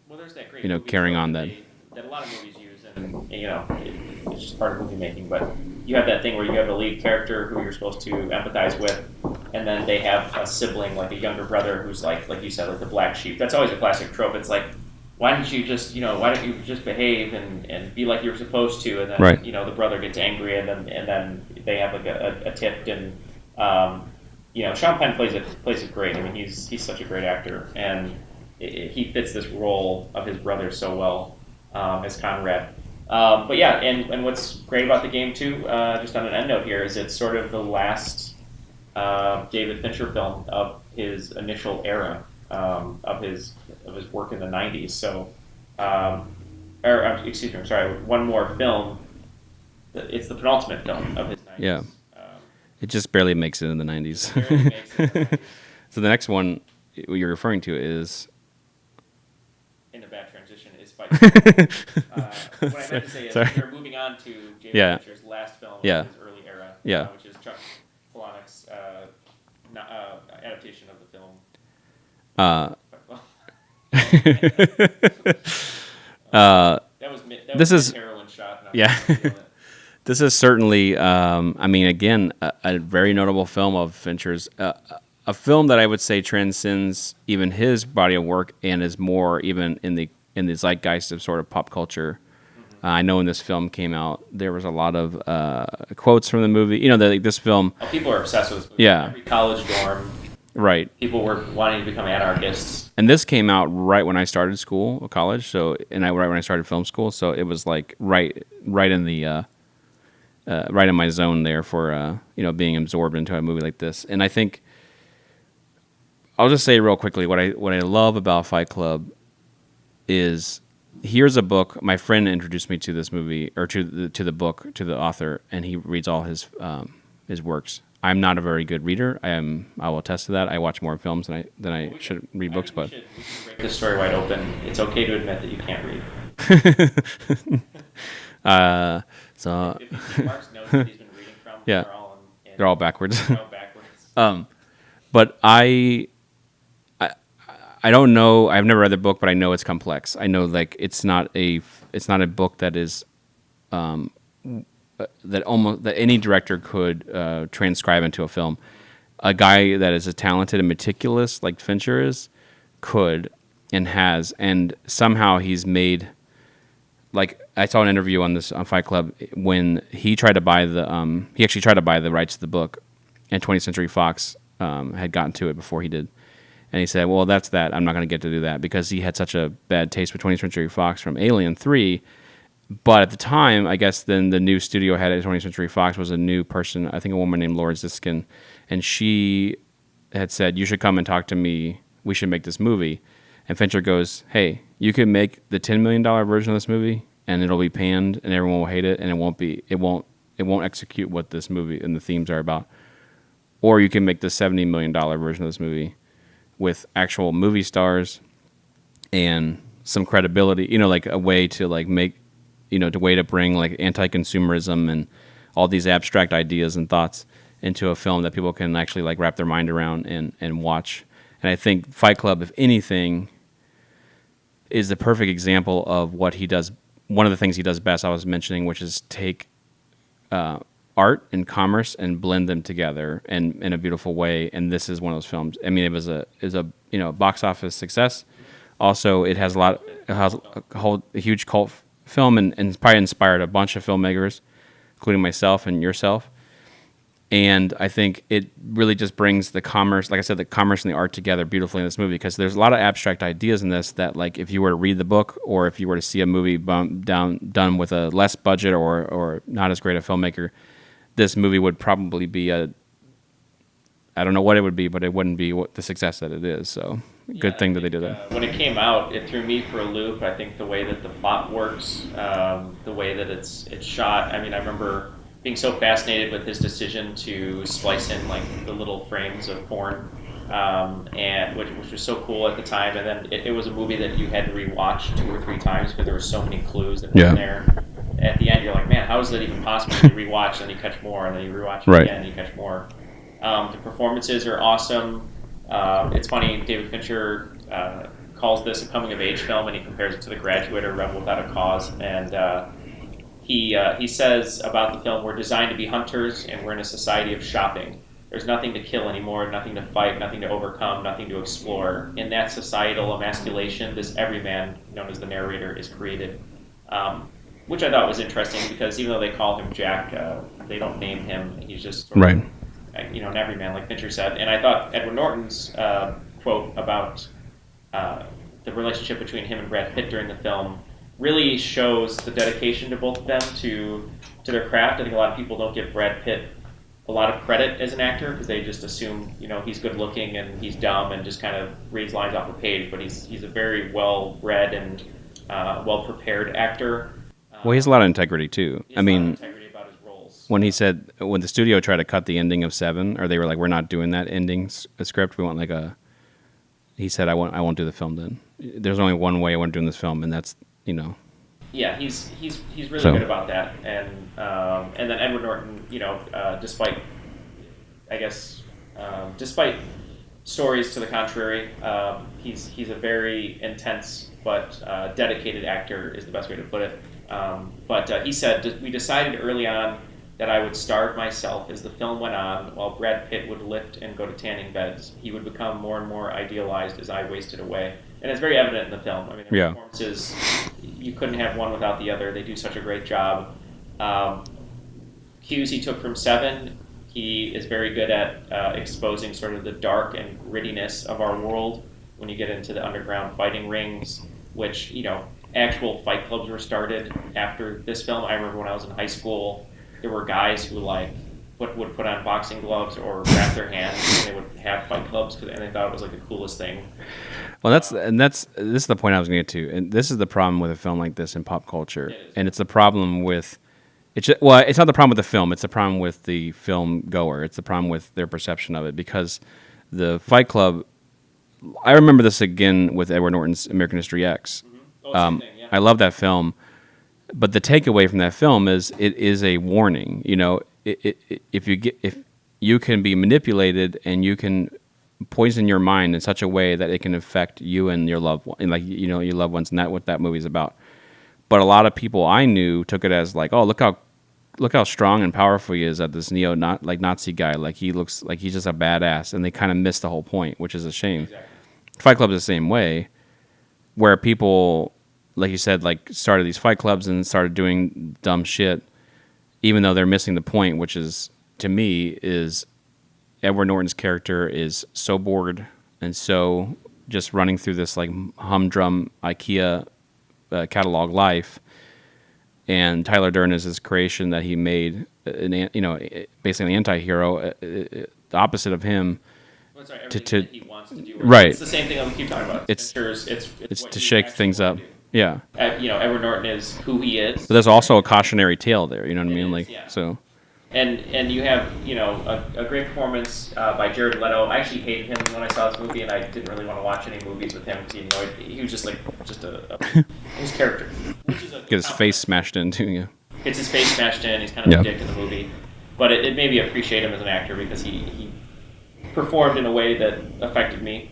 there's that great carrying on that a lot of movies use, and it's just part of movie making. But you have that thing where you have a lead character who you're supposed to empathize with, and then they have a sibling, like a younger brother, who's like you said, like the black sheep. That's always a classic trope. It's like, why don't you just behave and be like you're supposed to, and then right. The brother gets angry, and then they have like a tiff, and Sean Penn plays it great. I mean, he's such a great actor, and he fits this role of his brother so well as Conrad. But yeah, and what's great about the game too, just on an end note here, is it's sort of the last David Fincher film of his initial era of his work in the 90s. So, excuse me, I'm sorry, one more film. It's the penultimate film of his 90s. Yeah, it just barely makes it in the 90s. Barely makes it in the 90s. So the next one you're referring to is. In a bad transition is Fight Club. What I meant to say is we're moving on to David Fincher's last film of his early era, which is Chuck Palahniuk's adaptation of the film. That was a heroin shot. This is certainly, again, a very notable film of Fincher's. A film that I would say transcends even his body of work and is more even in the zeitgeist of sort of pop culture. I know when this film came out, there was a lot of quotes from the movie. This film. Oh, people are obsessed with this movie. Yeah. Every college dorm. Right. People were wanting to become anarchists. And this came out right when I started college. Right when I started film school. So it was like right in the right in my zone there for being absorbed into a movie like this. And I think I'll just say real quickly what I love about Fight Club is here's a book. My friend introduced me to this movie or to the book, to the author, and he reads all his works. I'm not a very good reader. I will attest to that. I watch more films than I should read books. We should break this story wide open. It's okay to admit that you can't read. So if you see Mark's notes that he's been reading from, yeah, they're all backwards. They're all backwards. But I don't know. I've never read the book, but I know it's complex. I know like it's not a book that is that any director could transcribe into a film. A guy that is as talented and meticulous like Fincher is could and has, and somehow he's made. Like I saw an interview on Fight Club when he tried to buy he actually tried to buy the rights to the book, and 20th Century Fox had gotten to it before he did, and he said, "Well, that's that. I'm not going to get to do that because he had such a bad taste with 20th Century Fox from Alien 3." But at the time, I guess then the new studio head at 20th Century Fox was a new person, I think a woman named Laura Ziskin, and she had said, "You should come and talk to me. We should make this movie." And Fincher goes, "Hey, you can make the $10 million version of this movie, and it'll be panned, and everyone will hate it, and it won't execute what this movie and the themes are about. Or you can make the $70 million version of this movie with actual movie stars and some credibility, like a way to like make, the way to bring like anti-consumerism and all these abstract ideas and thoughts into a film that people can actually like wrap their mind around and watch." And I think Fight Club, if anything, is the perfect example of what he does. One of the things he does best, I was mentioning, which is take art and commerce and blend them together in a beautiful way. And this is one of those films. I mean, it was a box office success. Also, it has a huge cult film and probably inspired a bunch of filmmakers, including myself and yourself. And I think it really just brings the commerce, like I said, the commerce and the art together beautifully in this movie, because there's a lot of abstract ideas in this that, like, if you were to read the book or if you were to see a movie done with a less budget or not as great a filmmaker, this movie would probably be I don't know what it would be, but it wouldn't be the success that it is. So good thing that they did that. When it came out, it threw me for a loop. I think the way that the plot works, the way that it's shot. I mean, I remember being so fascinated with his decision to splice in like the little frames of porn, and which was so cool at the time. And then it was a movie that you had to rewatch 2 or 3 times because there were so many clues that were in there. At the end, you're like, man, how is that even possible? You rewatch, and then you catch more, and then you rewatch it again, and you catch more. The performances are awesome. It's funny, David Fincher calls this a coming-of-age film, and he compares it to The Graduate or Rebel Without a Cause. And he says about the film, we're designed to be hunters, and we're in a society of shopping. There's nothing to kill anymore, nothing to fight, nothing to overcome, nothing to explore. In that societal emasculation, this everyman, known as the narrator, is created. Which I thought was interesting, because even though they call him Jack, they don't name him. He's just sort of, an everyman, like Fincher said. And I thought Edward Norton's quote about the relationship between him and Brad Pitt during the film really shows the dedication to both of them to their craft. I think a lot of people don't give Brad Pitt a lot of credit as an actor because they just assume, he's good looking and he's dumb and just kind of reads lines off a page. But he's a very well-read and well-prepared actor. Well, he has a lot of integrity too. I mean, integrity about his roles. When he said, when the studio tried to cut the ending of 7, or they were like, we're not doing that ending script. We want like he said, I won't do the film then. There's only one way I want to do this film, and that's, Yeah, he's really good about that. And then Edward Norton, despite stories to the contrary, he's a very intense but dedicated actor is the best way to put it. But he said, we decided early on that I would starve myself as the film went on, while Brad Pitt would lift and go to tanning beds. He would become more and more idealized as I wasted away. And it's very evident in the film. I mean, the performances, you couldn't have one without the other. They do such a great job. Cues he took from 7, he is very good at exposing sort of the dark and grittiness of our world when you get into the underground fighting rings, which, actual fight clubs were started after this film. I remember when I was in high school, there were guys who would put on boxing gloves or wrap their hands, and they would have fight clubs, and they thought it was like the coolest thing. Well, this is the point I was going to get to, and this is the problem with a film like this in pop culture, and it's the problem with it's not the problem with the film, it's the problem with the film goer, it's the problem with their perception of it, because the Fight Club. I remember this again with Edward Norton's American History X. Same thing, yeah. I love that film, but the takeaway from that film is it is a warning. You know, if you can be manipulated and you can poison your mind in such a way that it can affect you and your loved one, and your loved ones, and that's what that movie is about. But a lot of people I knew took it as like, oh, look how strong and powerful he is at this Nazi guy. Like he looks like he's just a badass, and they kind of missed the whole point, which is a shame. Exactly. Fight Club is the same way, where people, like you said, like started these fight clubs and started doing dumb shit, even though they're missing the point, which is, to me, is Edward Norton's character is so bored and so just running through this like humdrum IKEA catalog life. And Tyler Durden is his creation that he made, basically an anti-hero, the opposite of him. Well, sorry, everything that he wants to do. Right. It's the same thing we keep talking about. It's what to you shake actually things wanna up. do. Yeah. Edward Norton is who he is. But there's also a cautionary tale there. You know what I mean? Is, yeah. So. And you have a great performance by Jared Leto. I actually hated him when I saw this movie, and I didn't really want to watch any movies with him because he was just his character. Get his face smashed into you. Gets his face smashed in. He's kind of a dick in the movie, but it made me appreciate him as an actor because he performed in a way that affected me.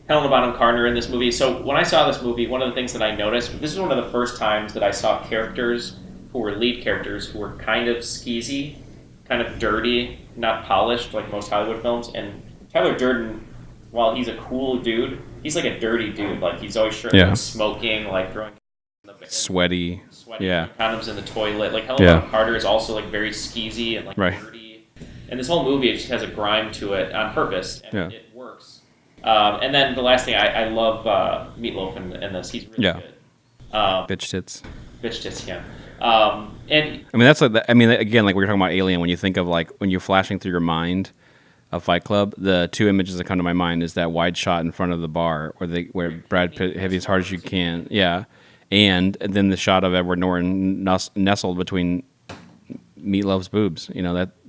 Helena Bonham Carter in this movie. So when I saw this movie, one of the things that I noticed, this is one of the first times that I saw characters who were lead characters who were kind of skeezy, kind of dirty, not polished like most Hollywood films. And Tyler Durden, while he's a cool dude, he's like a dirty dude. Like he's always smoking, like throwing sweaty, throwing condoms in the toilet. Like Helena Bonham Carter is also like very skeezy and like dirty. And this whole movie, it just has a grime to it on purpose, and it works. And then the last thing, I love Meatloaf in this. He's really good. Bitch tits. Bitch tits, yeah. And I mean, that's like, again, like we were talking about Alien. When you think of like when you're flashing through your mind of Fight Club, the two images that come to my mind is that wide shot in front of the bar where Brad Pitt hit as hard as you can, and then the shot of Edward Norton nestled between Meatloaf's boobs.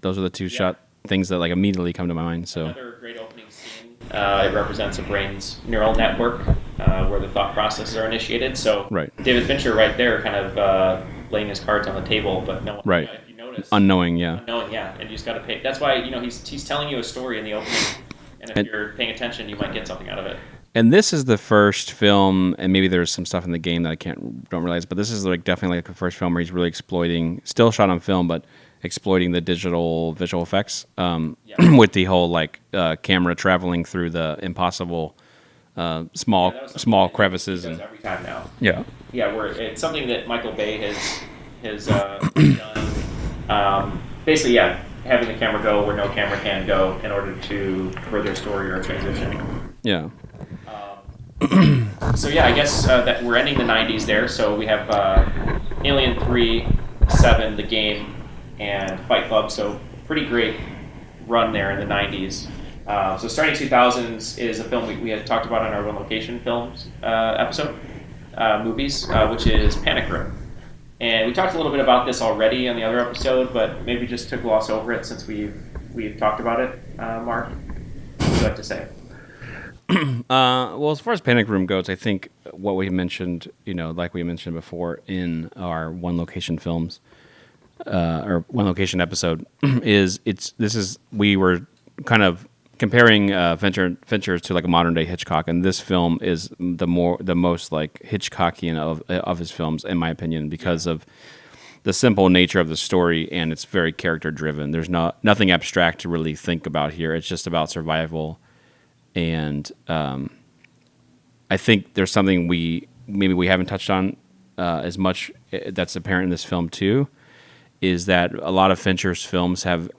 Those are the two shot things that like immediately come to my mind. So another great opening scene. It represents a brain's neural network where the thought processes are initiated. So David Fincher right there, kind of laying his cards on the table, but no one. If you notice, unknowing, and you just got to pay. That's why he's telling you a story in the opening, and if you're paying attention, you might get something out of it. And this is the first film, and maybe there's some stuff in the game that I don't realize, but this is like definitely like the first film where he's really exploiting, still shot on film, but exploiting the digital visual effects with the whole like camera traveling through the impossible small crevices and every time now. Yeah, where it's something that Michael Bay has done. Basically, having the camera go where no camera can go in order to further story or transition. Yeah. So I guess that we're ending the 90s there. So we have Alien 3, 7, The Game, and Fight Club. So pretty great run there in the 90s. So starting 2000s is a film we had talked about on our One Location Films episode, movies, which is Panic Room. And we talked a little bit about this already on the other episode, but maybe just to gloss over it since we've talked about it. Mark, what would you like to say? Well, as far as Panic Room goes, I think what we mentioned, like we mentioned before in our One Location Films or One Location episode, we were kind of comparing Fincher to like a modern day Hitchcock, and this film is the most like Hitchcockian of his films, in my opinion, because of the simple nature of the story, and it's very character driven. There's nothing abstract to really think about here. It's just about survival. And I think there's something we haven't touched on as much that's apparent in this film too, is that a lot of Fincher's films have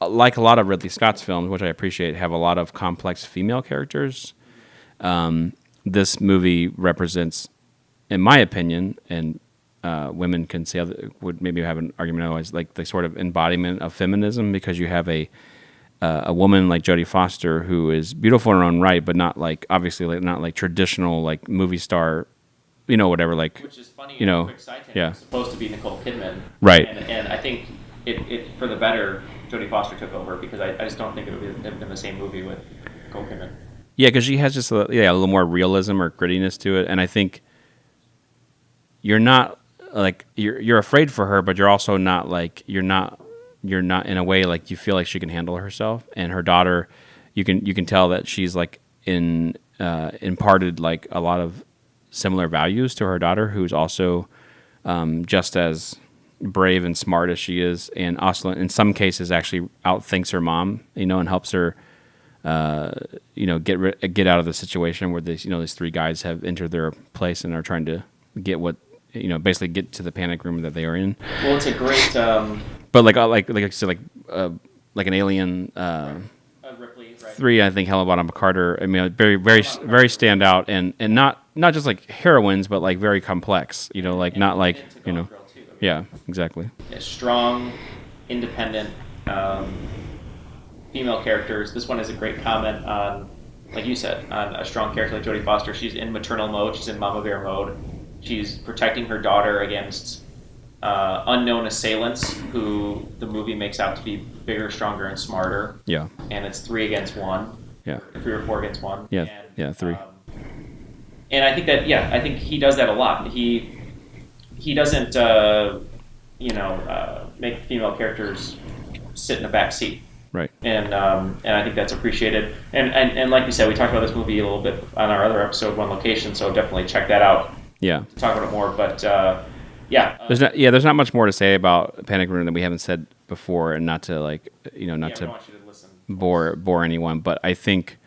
like a lot of Ridley Scott's films, which I appreciate, have a lot of complex female characters. This movie represents, in my opinion, and women can say would maybe have an argument otherwise, like the sort of embodiment of feminism, because you have a woman like Jodie Foster who is beautiful in her own right, but not like obviously like not like traditional like movie star, whatever, like, which is funny. Quick side tangent, yeah, it's supposed to be Nicole Kidman, right? And I think it for the better. Jodie Foster took over because I just don't think it would have been the same movie with Nicole Kidman. Yeah, because she has just a little more realism or grittiness to it, and I think you're not like you're afraid for her, but you're also not like you're not in a way like you feel like she can handle herself. And her daughter, you can tell that she's like imparted like a lot of similar values to her daughter, who's also just as brave and smart as she is, and also in some cases actually outthinks her mom, and helps her get out of the situation where these three guys have entered their place and are trying to get basically get to the panic room that they are in. Well, it's a great but like I said, like an Alien Ripley, right? 3, I think Helena Bonham Carter, I mean, very very very stand out, and not just like heroines, but like very complex, like not like yeah, exactly. Strong, independent female characters. This one is a great comment on, like you said, on a strong character like Jodie Foster. She's in maternal mode. She's in mama bear mode. She's protecting her daughter against unknown assailants who the movie makes out to be bigger, stronger, and smarter. Yeah. And it's 3 against 1. Yeah. 3 or 4 against 1. Yeah. And, 3. And I think I think he does that a lot. He doesn't, make female characters sit in the back seat. Right. And I think that's appreciated. And like you said, we talked about this movie a little bit on our other episode, One Location, so definitely check that out. Yeah. To talk about it more, but there's not much more to say about Panic Room that we haven't said before, and not to like not to bore anyone, but I think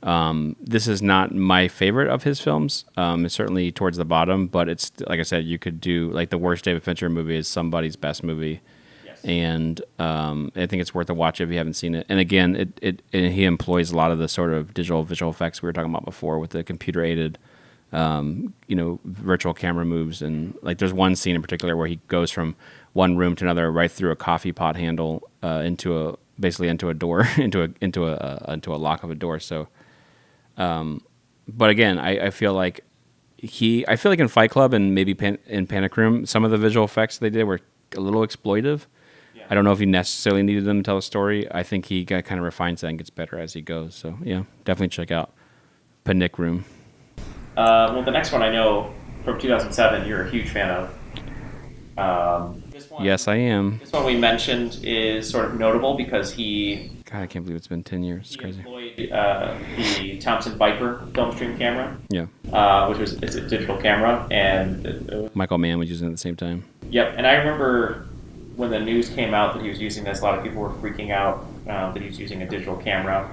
this is not my favorite of his films. It's certainly towards the bottom, but it's like I said, you could do like the worst David Fincher movie is somebody's best movie. Yes. And I think it's worth a watch if you haven't seen it. And again, he employs a lot of the sort of digital visual effects we were talking about before with the computer aided, virtual camera moves. And like there's one scene in particular where he goes from one room to another right through a coffee pot handle into a door into a lock of a door. So. But again, I feel like in Fight Club and maybe in Panic Room, some of the visual effects they did were a little exploitive. Yeah. I don't know if he necessarily needed them to tell a story. I think he kind of refines that and gets better as he goes. So yeah, definitely check out Panic Room. Well, the next one I know from 2007, you're a huge fan of. This one, yes, I am. This one we mentioned is sort of notable because God, I can't believe it's been 10 years. It's crazy. Employed the Thompson Viper film stream camera. Yeah. It's a digital camera, and Michael Mann was using it at the same time. Yep, and I remember when the news came out that he was using this, a lot of people were freaking out that he was using a digital camera.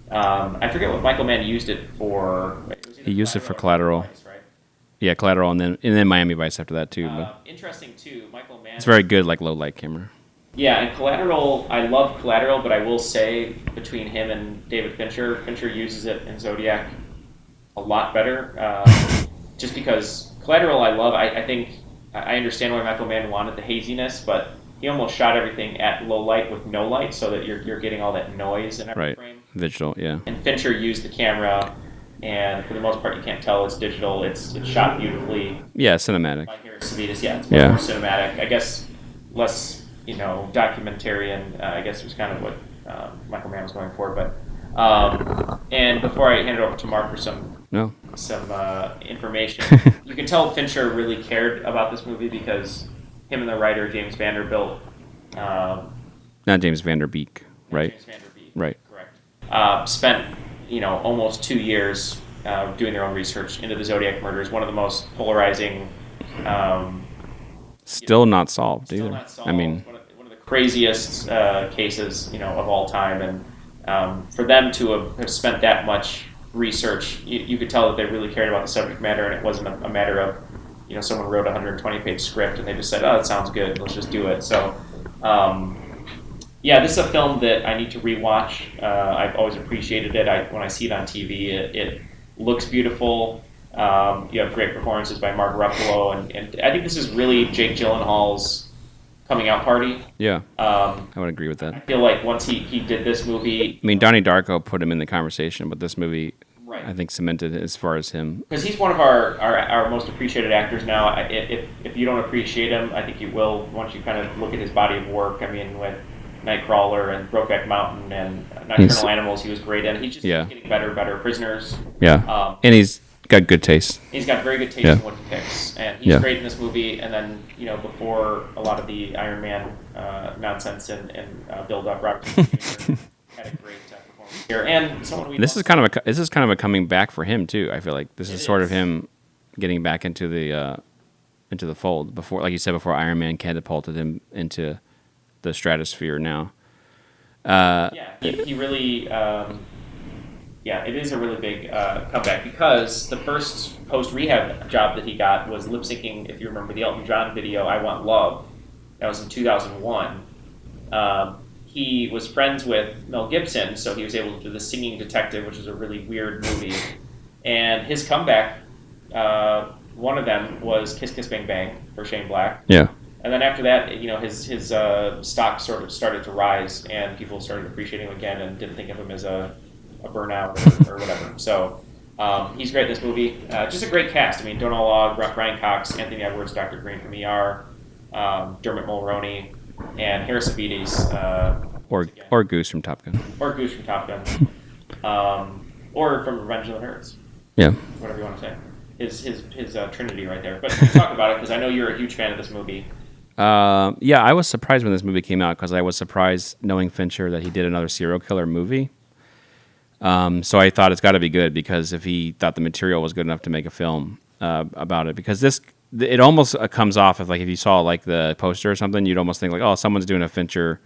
I forget what Michael Mann used it for. He used it for Collateral. Vice, right? Yeah, Collateral, and then Miami Vice after that too. But interesting too, Michael Mann. It's very good, like low light camera. Yeah, and Collateral, I love Collateral, but I will say between him and David Fincher, Fincher uses it in Zodiac a lot better. Just because Collateral I love, I think I understand why Michael Mann wanted the haziness, but he almost shot everything at low light with no light, so that you're getting all that noise in every frame. Digital, yeah. And Fincher used the camera, and for the most part, you can't tell it's digital. It's shot beautifully. Yeah, cinematic. By Harris Savides, it's much more cinematic. I guess less, documentarian. I guess was kind of what Michael Mann was going for. But and before I hand it over to Mark for some information, you can tell Fincher really cared about this movie because him and the writer James Vanderbilt. Not James Vanderbeek, right? James Vanderbeek, right. Correct. Spent almost 2 years doing their own research into the Zodiac murders. One of the most polarizing. Still not solved either. Not solved. I mean, one of the craziest cases of all time, and for them to have spent that much research, you could tell that they really cared about the subject matter, and it wasn't a matter of someone wrote a 120-page script and they just said, oh, that sounds good, let's just do it. So this is a film that I need to rewatch. I've always appreciated it. When I see it on TV, it looks beautiful. You have great performances by Mark Ruffalo, and I think this is really Jake Gyllenhaal's coming out party. Yeah, I would agree with I that. feel like once he did this movie, I mean, Donnie Darko put him in the conversation, but this movie, right, I think, cemented it as far as him. because he's one of our most appreciated actors now. If you don't appreciate him, I think you will once you kind of look at his body of work. I mean, with Nightcrawler and Brokeback Mountain and Nocturnal Animals, he was great in. He's just getting better and better. Prisoners. Yeah, and he's got good taste. He's got very good taste in what he picks, and he's great in this movie. And then, before a lot of the Iron Man nonsense and build up, Robert Downey Jr. had a great performance here, and someone we. This is kind of a coming back for him too. I feel like this is sort of him getting back into the fold. Before, like you said, before Iron Man catapulted him into the stratosphere. Now, he really. It is a really big comeback because the first post-rehab job that he got was lip-syncing, if you remember the Elton John video, I Want Love. That was in 2001. He was friends with Mel Gibson, so he was able to do The Singing Detective, which is a really weird movie. And his comeback, one of them was Kiss Kiss Bang Bang for Shane Black. Yeah. And then after that, his stock sort of started to rise, and people started appreciating him again and didn't think of him as a burnout or whatever. So he's great in this movie. Just a great cast. I mean, Donald Law, Brian Cox, Anthony Edwards, Dr. Green from ER, Dermot Mulroney, and Harrison Beatties. Or Goose from Top Gun. Or Goose from Top Gun. Or from Revenge of the Nerds. Yeah. Whatever you want to say. His Trinity right there. But you talk about it because I know you're a huge fan of this movie. I was surprised when this movie came out because I was surprised knowing Fincher that he did another serial killer movie. So I thought it's got to be good because if he thought the material was good enough to make a film about it, because it almost comes off of like if you saw like the poster or something, you'd almost think like, oh, someone's doing a Fincher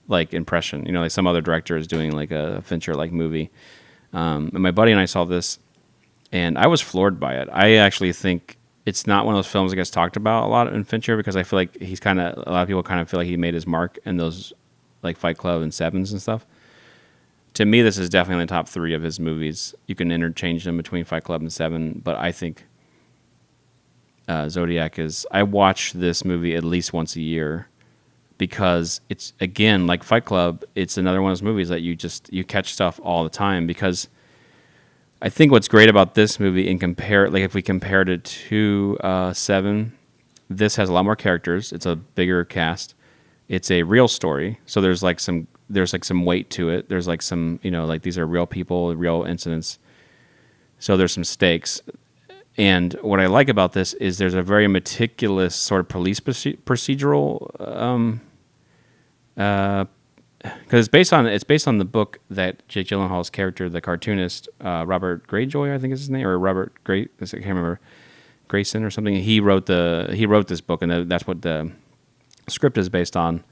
like impression, like some other director is doing like a Fincher like movie. And my buddy and I saw this, and I was floored by it. I actually think it's not one of those films that gets talked about a lot in Fincher because I feel like a lot of people kind of feel like he made his mark in those like Fight Club and Sevens and stuff. To me, this is definitely in the top 3 of his movies. You can interchange them between Fight Club and Seven, but I think Zodiac is... I watch this movie at least once a year because it's, again, like Fight Club, it's another one of those movies that you catch stuff all the time because I think what's great about this movie if we compared it to Seven, this has a lot more characters. It's a bigger cast. It's a real story, so there's some weight to it. There's like some, like these are real people, real incidents. So there's some stakes. And what I like about this is there's a very meticulous sort of police procedural, because it's based on the book that Jake Gyllenhaal's character, the cartoonist, Robert Greyjoy, I think is his name, or Robert I can't remember, Grayson or something. He wrote this book, and that's what the script is based on.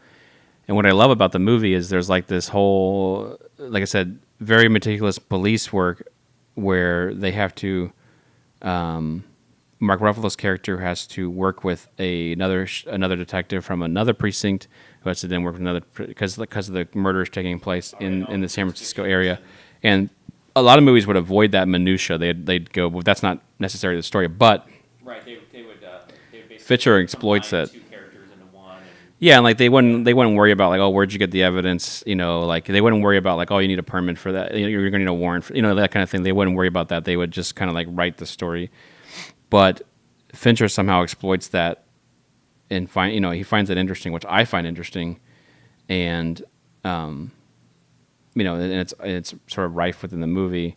And what I love about the movie is there's like this whole, like I said, very meticulous police work where they have to, Mark Ruffalo's character has to work with another detective from another precinct who has to then work with another, because of the murders taking place in the San Francisco area. And a lot of movies would avoid that minutia. They'd go, well, that's not necessarily the story, but right, they would basically Fincher exploits it. Yeah, and like they wouldn't worry about like, oh, where'd you get the evidence? Like they wouldn't worry about like, oh, you need a permit for that. You're going to need a warrant for, that kind of thing. They wouldn't worry about that. They would just kind of like write the story. But Fincher somehow exploits that and he finds it interesting, which I find interesting, and and it's sort of rife within the movie.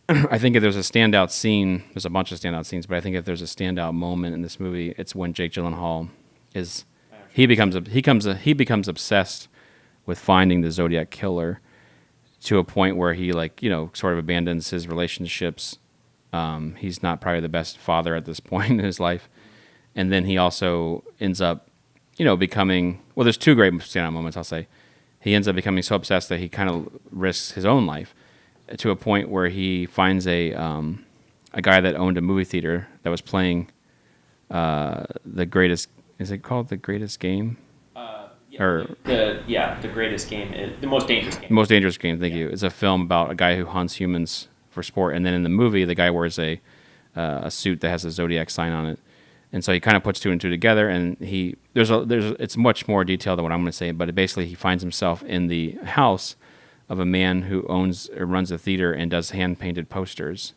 I think if there's a standout scene, there's a bunch of standout scenes, but I think if there's a standout moment in this movie, it's when Jake Gyllenhaal he becomes obsessed with finding the Zodiac killer to a point where he sort of abandons his relationships. He's not probably the best father at this point in his life, and then he also ends up becoming, well, there's 2 great standout moments, I'll say. He ends up becoming so obsessed that he kind of risks his own life to a point where he finds a guy that owned a movie theater that was playing the greatest. Is it called The Greatest Game? The Greatest Game, The Most Dangerous Game. The Most Dangerous Game, thank you. It's a film about a guy who hunts humans for sport, and then in the movie, the guy wears a a suit that has a zodiac sign on it. And so he kind of puts two and two together, and it's much more detailed than what I'm going to say, but basically he finds himself in the house of a man who owns or runs a theater and does hand painted posters,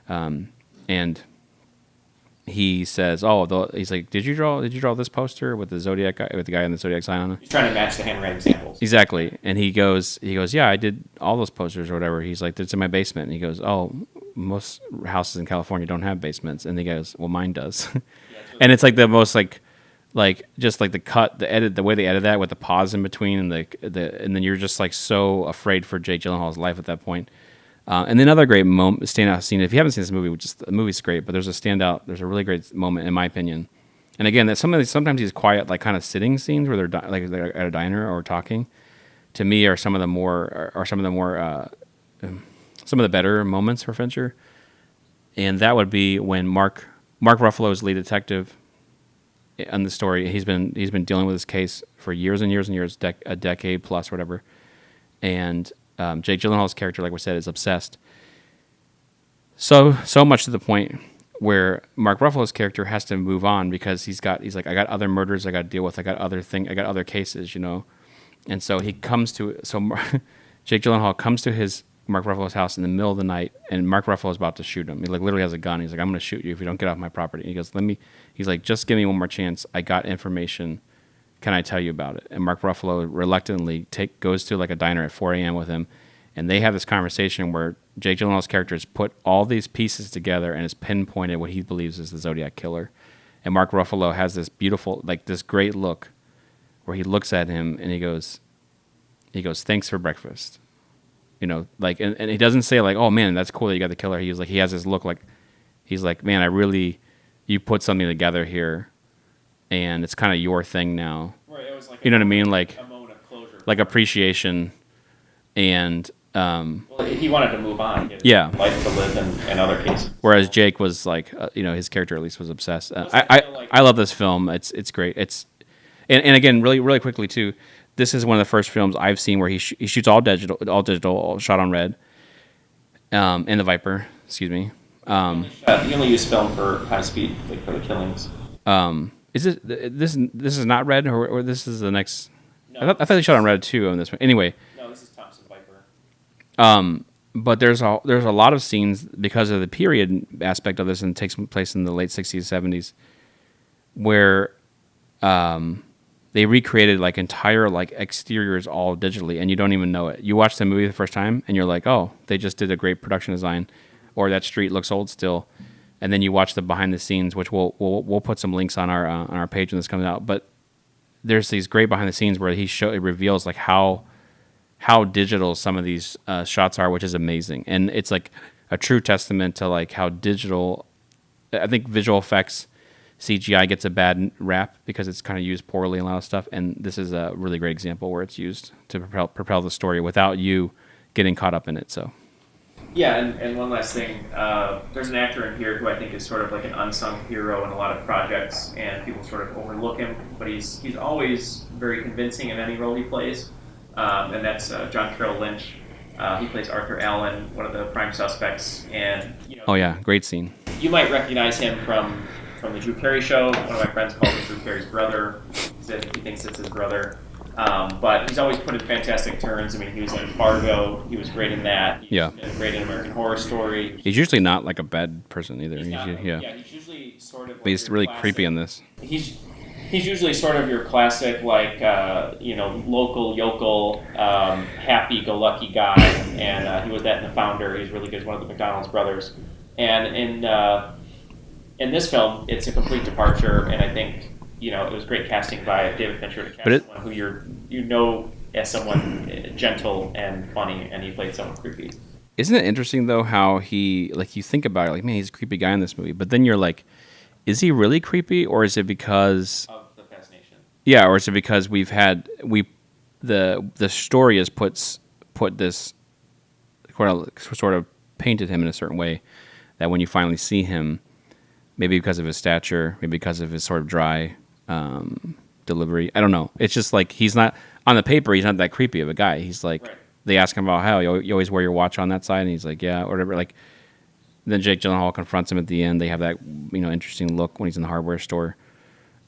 and he says, he's like, did you draw this poster with the zodiac guy, with the guy on the zodiac sign on it? He's trying to match the handwriting samples. Exactly, and he goes, yeah, I did all those posters or whatever. He's like, it's in my basement. And he goes, oh, most houses in California don't have basements, and he goes, well, mine does. And it's like the most like just like the cut, the edit, the way they edit that with the pause in between, and and then you're just like so afraid for Jake Gyllenhaal's life at that point. And then another great standout scene. If you haven't seen this movie, the movie's great, but there's a really great moment in my opinion. And again, that sometimes these quiet, like kind of sitting scenes where they're at a diner or talking, to me are some of the better moments for Fincher. And that would be when Mark Ruffalo is lead detective on the story. He's been dealing with this case for years and years and years, a decade plus, whatever. And Jake Gyllenhaal's character, like we said, is obsessed. So much to the point where Mark Ruffalo's character has to move on because he's like, I got other murders I got to deal with. I got other cases, And so Jake Gyllenhaal comes to Mark Ruffalo's house in the middle of the night, and Mark Ruffalo's about to shoot him. He like literally has a gun. He's like, I'm going to shoot you if you don't get off my property. And he goes, he's like, just give me one more chance. I got information. Can I tell you about it? And Mark Ruffalo reluctantly goes to like a diner at 4 a.m. with him, and they have this conversation where Jake Gyllenhaal's character has put all these pieces together and has pinpointed what he believes is the Zodiac killer. And Mark Ruffalo has this beautiful, like this great look where he looks at him and he goes, thanks for breakfast. And he doesn't say like, oh man, that's cool that you got the killer. He has this look like, he's like, man, you put something together here, and it's kind of your thing now. Right, it was like you know what I mean? Like a moment of closure. Like appreciation, and well, he wanted to move on. He had life to live in other cases. Whereas Jake was like, his character at least was obsessed. I love this film. It's great. And again, really really quickly too. This is one of the first films I've seen where he shoots all digital, all shot on red. And the Viper, excuse me. He only used film for high speed, like for the killings. Is this is not red, or this is the next? No, I thought they shot on red too on this one. Anyway. No, this is Thompson Viper. But there's a lot of scenes because of the period aspect of this, and it takes place in the late 60s, 70s, where they recreated like entire like exteriors all digitally, and you don't even know it. You watch the movie the first time, and you're like, oh, they just did a great production design, or that street looks old still. And then you watch the behind the scenes, which we'll put some links on our page when this comes out. But there's these great behind the scenes where it reveals like how digital some of these shots are, which is amazing, and it's like a true testament to like how digital. I think visual effects. CGI gets a bad rap because it's kind of used poorly in a lot of stuff, and this is a really great example where it's used to propel the story without you getting caught up in it. So, yeah, and one last thing, there's an actor in here who I think is sort of like an unsung hero in a lot of projects, and people sort of overlook him, but he's always very convincing in any role he plays, and that's John Carroll Lynch. He plays Arthur Allen, one of the prime suspects, and oh yeah, great scene. You might recognize him from the Drew Carey show. One of my friends calls him Drew Carey's brother. He thinks it's his brother. But he's always put in fantastic turns. I mean, he was in Fargo. He was great in that. He's great in American Horror Story. He's usually not like a bad person either. He's usually sort of. But he's really creepy in this. He's usually sort of your classic, like, local yokel, happy-go-lucky guy. And he was that in The Founder. He's really good as one of the McDonald's brothers. And in this film, it's a complete departure, and I think it was great casting by David Fincher to cast someone who as someone gentle and funny, and he played someone creepy. Isn't it interesting though how he you think about it, like, man, he's a creepy guy in this movie, but then you're like, is he really creepy, or is it because of the fascination? Yeah, or is it because the story has put this sort of painted him in a certain way that when you finally see him. Maybe because of his stature, maybe because of his sort of dry delivery. I don't know. It's just like he's not on the paper. He's not that creepy of a guy. He's like They ask him about how you always wear your watch on that side, and he's like, yeah, or whatever. Like then Jake Gyllenhaal confronts him at the end. They have that interesting look when he's in the hardware store.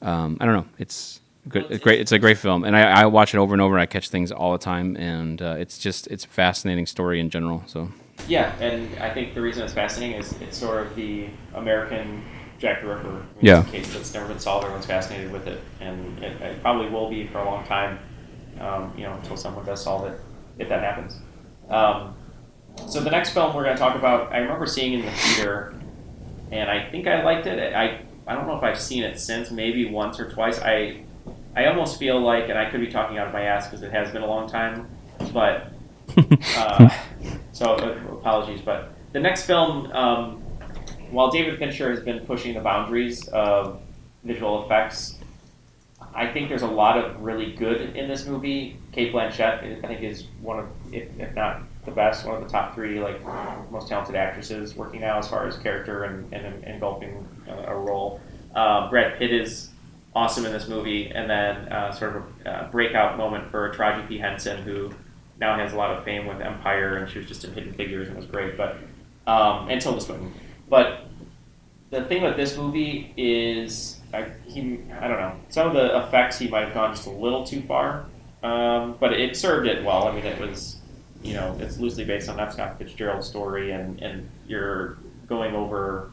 I don't know. It's good. It's great. It's a great film, and I watch it over and over. And I catch things all the time, and it's a fascinating story in general. So yeah, and I think the reason it's fascinating is it's sort of the American Jack the Ripper. Yeah. It's a case that's never been solved. Everyone's fascinated with it, and it probably will be for a long time. Until someone does solve it, if that happens. So the next film we're going to talk about, I remember seeing in the theater, and I think I liked it. I don't know if I've seen it since, maybe once or twice. I almost feel like, and I could be talking out of my ass because it has been a long time, but so apologies. But the next film, while David Fincher has been pushing the boundaries of visual effects, I think there's a lot of really good in this movie. Cate Blanchett, I think, is one of, if not the best, one of the top 3 most talented actresses working now as far as character and engulfing a role. Brad Pitt is awesome in this movie, and then sort of a breakout moment for Taraji P. Henson, who now has a lot of fame with Empire, and she was just in Hidden Figures and was great. But and Tilda Swinton. But the thing with this movie is, I don't know, some of the effects he might have gone just a little too far, but it served it well. I mean, it was, it's loosely based on F. Scott Fitzgerald's story, and you're going over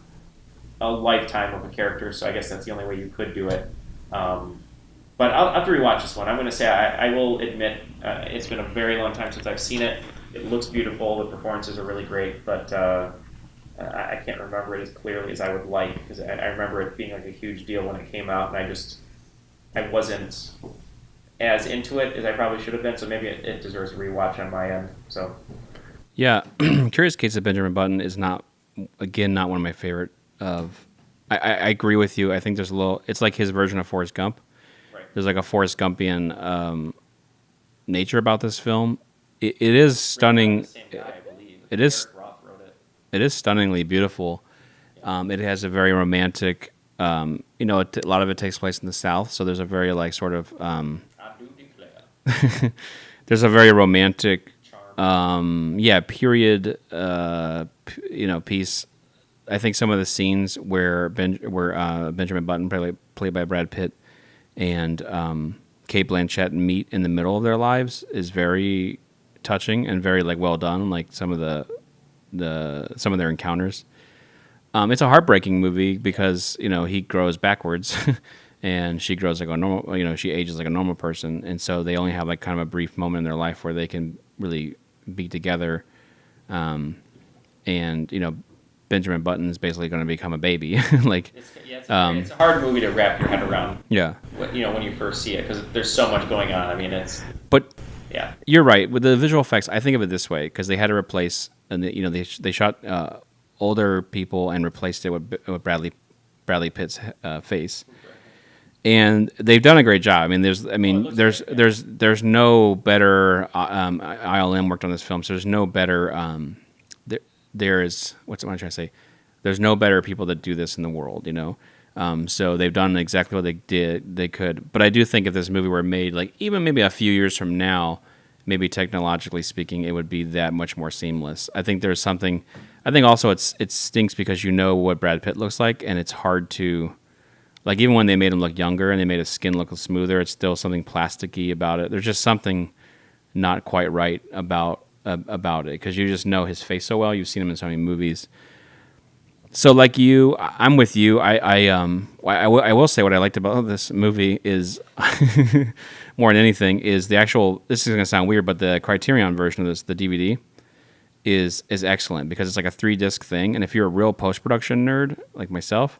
a lifetime of a character, so I guess that's the only way you could do it. But I'll have to rewatch this one. I'm going to say I will admit it's been a very long time since I've seen it. It looks beautiful. The performances are really great, but I can't remember it as clearly as I would like, because I remember it being like a huge deal when it came out, and I wasn't as into it as I probably should have been, so maybe it deserves a rewatch on my end. So yeah, Curious Case of Benjamin Button is not one of my favorite of. I agree with you. I think there's it's like his version of Forrest Gump. Right. There's like a Forrest Gumpian nature about this film. It is stunning. The same guy, I believe. It is. Eric Roth wrote it. It is stunningly beautiful. It has a very romantic. A lot of it takes place in the South, so there's a very sort of. I do declare. There's a very romantic, Charm. period, piece. I think some of the scenes where Benjamin Button, played by Brad Pitt, and Cate Blanchett meet in the middle of their lives is very touching and very well done. Like some of some of their encounters. It's a heartbreaking movie because he grows backwards, and she grows like a normal. She ages like a normal person, and so they only have kind of a brief moment in their life where they can really be together. Benjamin Button is basically going to become a baby. It's a hard movie to wrap your head around. Yeah. When you first see it, because there's so much going on. I mean, But yeah, you're right with the visual effects. I think of it this way because they had to replace, and they shot older people and replaced it with Bradley Pitt's face, and they've done a great job. I mean, there's no better. ILM worked on this film, so there's no better. There's what am I trying to say? There's no better people that do this in the world, So they've done exactly what they could. But I do think if this movie were made, even maybe a few years from now, maybe technologically speaking, it would be that much more seamless. I think there's something. I think also it stinks because what Brad Pitt looks like, and it's hard to, even when they made him look younger and they made his skin look smoother, it's still something plasticky about it. There's just something not quite right about it because you just know his face so well. You've seen him in so many movies. So I'm with you. I will say what I liked about this movie is more than anything is the actual. This is going to sound weird, but the Criterion version of this, the DVD, is excellent because it's like a 3-disc thing. And if you're a real post-production nerd like myself,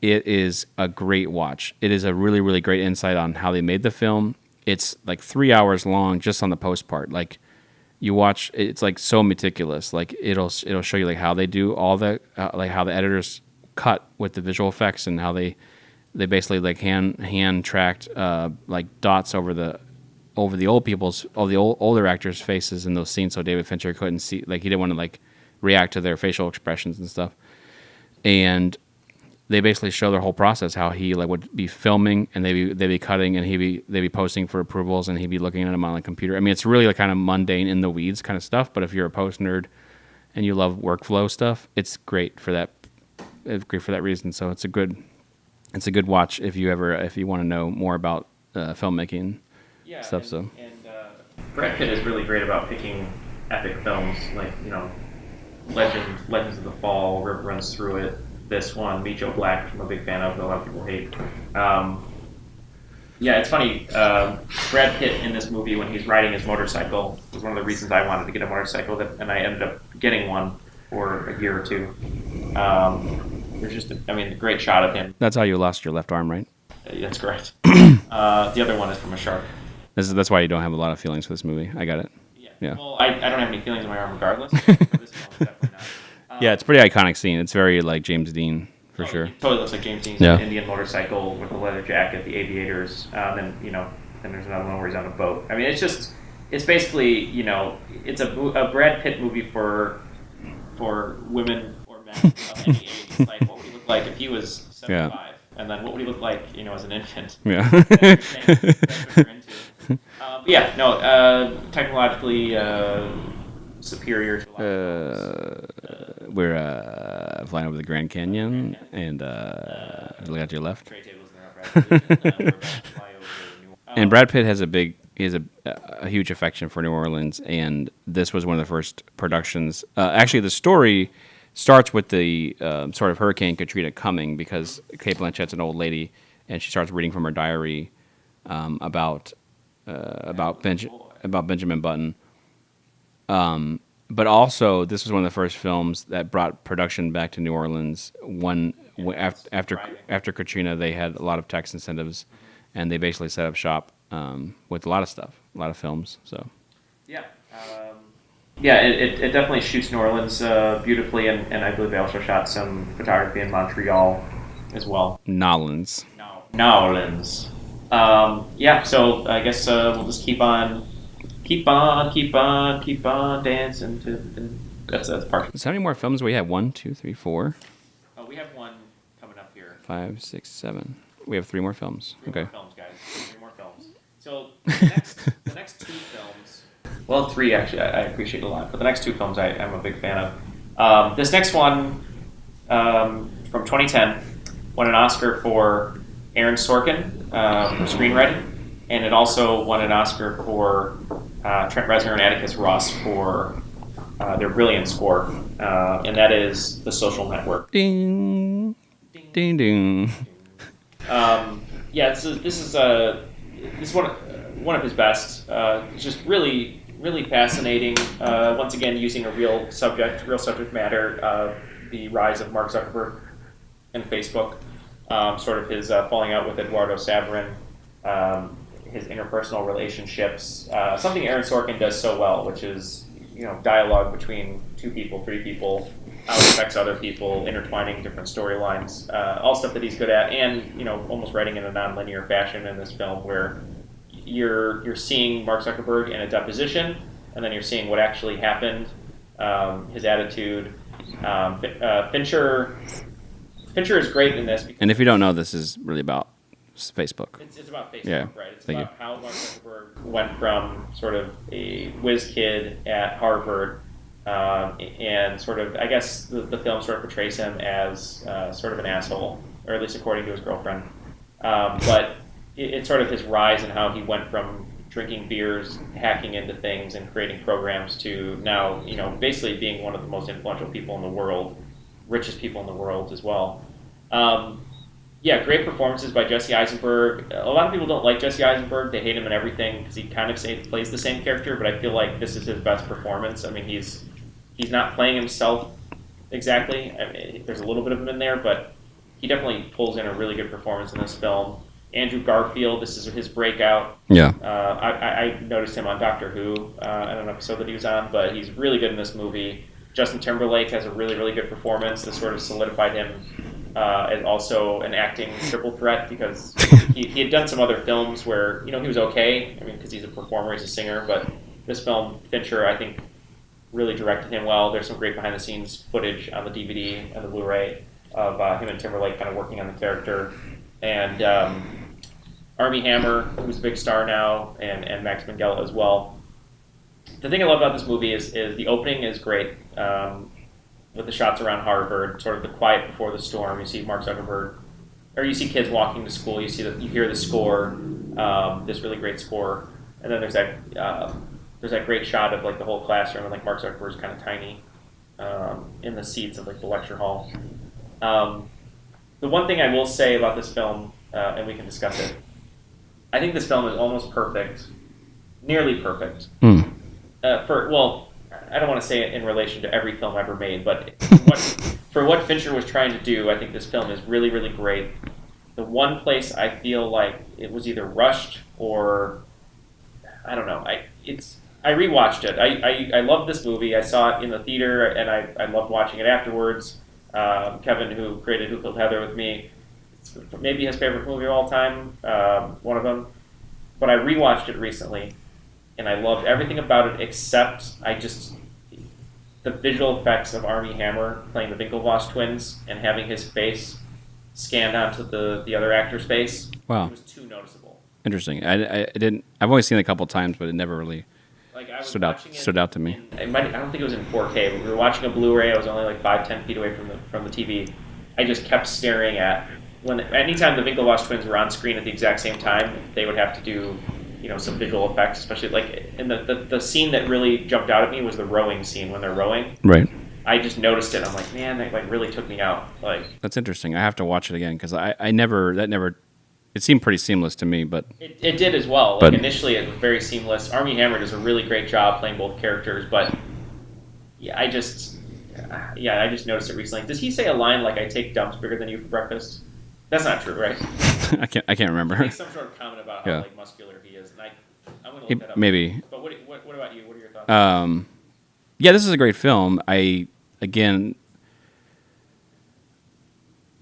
it is a great watch. It is a really, really great insight on how they made the film. It's 3 hours long just on the post part. You watch, it's so meticulous. It'll show you how they do all the how the editors cut with the visual effects and how they basically hand tracked dots over the older actors' faces in those scenes, so David Fincher couldn't see, he didn't want to react to their facial expressions and stuff. And they basically show their whole process, how he would be filming and they'd be cutting and they'd be posting for approvals and he'd be looking at them on the computer. I mean, it's really kind of mundane in the weeds kind of stuff. But if you're a post nerd and you love workflow stuff, it's great for that. It's great for that reason. So it's a good watch if you want to know more about filmmaking stuff. And Brad Pitt is really great about picking epic films, like Legends of the Fall, River Runs Through It. This one, Meet Joe Black, which I'm a big fan of, but a lot of people hate. It's funny. Brad Pitt in this movie, when he's riding his motorcycle, was one of the reasons I wanted to get a motorcycle, and I ended up getting one for a year or two. There's just, a great shot of him. That's how you lost your left arm, right? That's correct. The other one is from a shark. That's why you don't have a lot of feelings for this movie. I got it. Yeah. Well, I don't have any feelings in my arm regardless. For this film, definitely not. Yeah, it's a pretty iconic scene. It's very like James Dean for sure. It totally looks like James Dean's Indian motorcycle with the leather jacket, the aviators, then there's another one where he's on a boat. It's basically, it's a Brad Pitt movie for women or men of any age. It's like, what would he look like if he was 75? Yeah. And then what would he look like, as an infant? Yeah. Technologically superior to a lot of films. We're flying over the Grand Canyon, and look out to your left. Tray tables in their upright position. And Brad Pitt has a huge affection for New Orleans, and this was one of the first productions. Actually, the story starts with the sort of Hurricane Katrina coming, because Cate Blanchett's an old lady, and she starts reading from her diary about Benjamin Button. But also, this was one of the first films that brought production back to New Orleans. After Katrina, they had a lot of tax incentives, and they basically set up shop with a lot of stuff, a lot of films. So it definitely shoots New Orleans beautifully, and I believe they also shot some photography in Montreal as well. Nolans. So I guess we'll just keep on dancing to that's part. So how many more films do we have? 1, 2, 3, 4. Oh, we have one coming up here. 5, 6, 7. We have 3 more films. Three more films, guys. 3 more films. So the next 2 films. Well, 3 actually. I appreciate a lot, but the next 2 films I'm a big fan of. This next one from 2010 won an Oscar for Aaron Sorkin for screenwriting, and it also won an Oscar for Trent Reznor and Atticus Ross for their brilliant score, and that is The Social Network. Ding, ding, ding. This is one of his best. It's just really, really fascinating. Once again, using a real subject matter, the rise of Mark Zuckerberg and Facebook, sort of his falling out with Eduardo Saverin, his interpersonal relationships, something Aaron Sorkin does so well, which is dialogue between 2 people, 3 people, how it affects other people, intertwining different storylines, all stuff that he's good at, and almost writing in a non-linear fashion in this film, where you're seeing Mark Zuckerberg in a deposition, and then you're seeing what actually happened, his attitude. Fincher is great in this. And if you don't know, this is really about Facebook. It's about Facebook, yeah. Right? It's about how Mark Zuckerberg went from sort of a whiz kid at Harvard, and sort of, I guess the film sort of portrays him as sort of an asshole, or at least according to his girlfriend. But it's sort of his rise and how he went from drinking beers, hacking into things, and creating programs to now, basically being one of the most influential people in the world, richest people in the world as well. Great performances by Jesse Eisenberg. A lot of people don't like Jesse Eisenberg. They hate him in everything because he kind of plays the same character, but I feel like this is his best performance. I mean, he's not playing himself exactly. I mean, there's a little bit of him in there, but he definitely pulls in a really good performance in this film. Andrew Garfield, this is his breakout. Yeah. I noticed him on Doctor Who, on an episode that he was on, but he's really good in this movie. Justin Timberlake has a really, really good performance that sort of solidified him as also an acting triple threat, because he had done some other films where, he was okay. I mean, because he's a performer, he's a singer, but this film, Fincher, I think, really directed him well. There's some great behind-the-scenes footage on the DVD and the Blu-ray of him and Timberlake kind of working on the character. And Armie Hammer, who's a big star now, and Max Minghella as well. the thing I love about this movie is the opening is great, with the shots around Harvard, sort of the quiet before the storm. You see Mark Zuckerberg, or you see kids walking to school. You hear the score, this really great score, and then there's that great shot of like the whole classroom, and like Mark Zuckerberg's kind of tiny in the seats of like the lecture hall. The one thing I will say about this film, and we can discuss it, I think this film is almost perfect, nearly perfect. I don't want to say it in relation to every film ever made, but for what Fincher was trying to do, I think this film is really, really great. The one place I feel like it was either rushed or I don't know. I rewatched it. I loved this movie. I saw it in the theater, and I loved watching it afterwards. Kevin, who created Who Killed Heather with me, it's maybe his favorite movie of all time, one of them. But I rewatched it recently, and I loved everything about it except the visual effects of Armie Hammer playing the Winklevoss twins and having his face scanned onto the other actor's face. Wow. It was too noticeable. Interesting. I didn't. I've only seen it a couple times, but it never really stood out to me. I don't think it was in 4K, but we were watching a Blu-ray. I was only like 5-10 feet away from the TV. I just kept staring at anytime the Winklevoss twins were on screen at the exact same time, they would have to do some visual effects, especially like in the scene that really jumped out at me was the rowing scene when they're rowing. Right. I just noticed it. I'm like, man, that like really took me out. Like that's interesting. I have to watch it again because I never. It seemed pretty seamless to me, but it did as well. Like initially, it was very seamless. Armie Hammer does a really great job playing both characters, but I just noticed it recently. Does he say a line like "I take dumps bigger than you for breakfast"? That's not true, right? I can't remember. He makes some sort of comment about how like muscular he is, and I'm going to look that up. Maybe. But what about you? What are your thoughts? Yeah, this is a great film.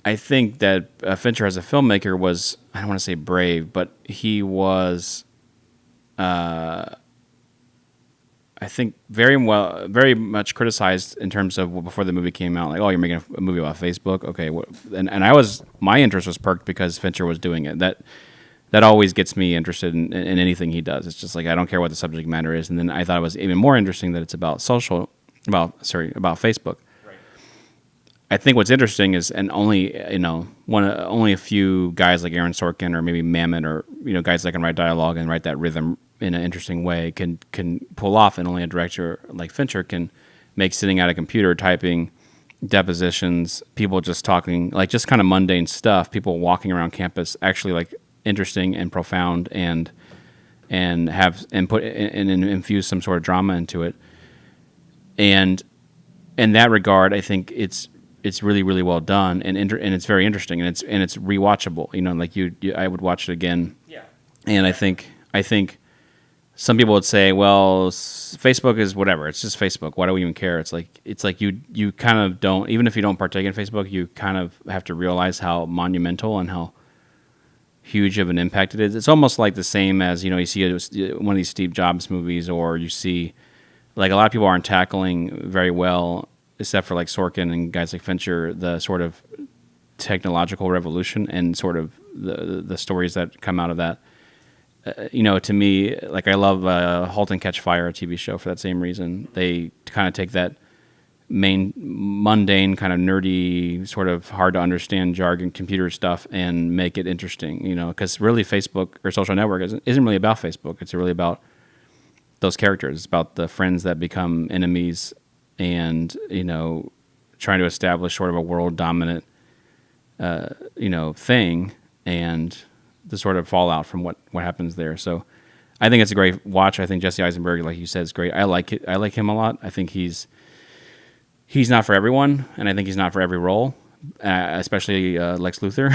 I think that Fincher as a filmmaker was, I don't want to say brave, but he was, I think, very much criticized in terms of before the movie came out, like, oh, you're making a movie about Facebook? Okay. And my interest was perked because Fincher was doing it. That always gets me interested in anything he does. It's just like, I don't care what the subject matter is. And then I thought it was even more interesting that it's about Facebook. I think what's interesting is, and only a few guys like Aaron Sorkin or maybe Mamet or guys that can write dialogue and write that rhythm in an interesting way can pull off, and only a director like Fincher can make sitting at a computer typing depositions, people just talking, like just kind of mundane stuff, people walking around campus, actually like interesting and profound and infuse some sort of drama into it. And in that regard, I think it's really, really well done, and it's very interesting, and it's rewatchable. Like I would watch it again. Yeah. And I think some people would say, well, Facebook is whatever. It's just Facebook. Why do we even care? It's like you kind of don't, even if you don't partake in Facebook, you kind of have to realize how monumental and how huge of an impact it is. It's almost like the same as you see one of these Steve Jobs movies, or you see like a lot of people aren't tackling very well, except for like Sorkin and guys like Fincher, the sort of technological revolution and sort of the stories that come out of that. To me, like I love *Halt and Catch Fire*, a TV show, for that same reason. They kind of take that mundane, kind of nerdy, sort of hard to understand jargon, computer stuff, and make it interesting. Because really, Facebook or social network isn't really about Facebook. It's really about those characters. It's about the friends that become enemies, and trying to establish sort of a world dominant thing, and the sort of fallout from what happens there. So I think it's a great watch. I think Jesse Eisenberg, like you said, is great. I like it. I like him a lot. I think he's not for everyone, and I think he's not for every role, especially Lex Luthor.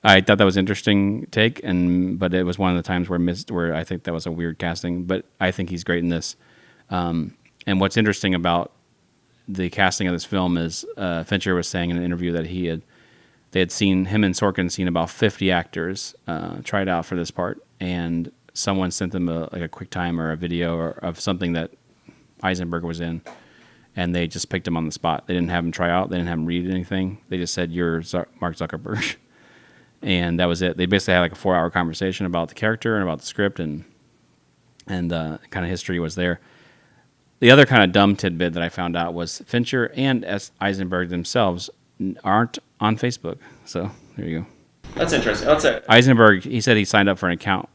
I thought that was an interesting take, but it was one of the times where I think that was a weird casting. But I think he's great in this. And what's interesting about the casting of this film is Fincher was saying in an interview that they had seen him and Sorkin seen about 50 actors try it out for this part, and someone sent them a QuickTime or a video of something that Eisenberg was in, and they just picked him on the spot. They didn't have him try out. They didn't have him read anything. They just said, "You're Mark Zuckerberg," and that was it. They basically had like a 4-hour conversation about the character and about the script, and and kind of history was there. The other kind of dumb tidbit that I found out was Fincher and Eisenberg themselves aren't on Facebook. So there you go. That's interesting. Eisenberg, he said he signed up for an account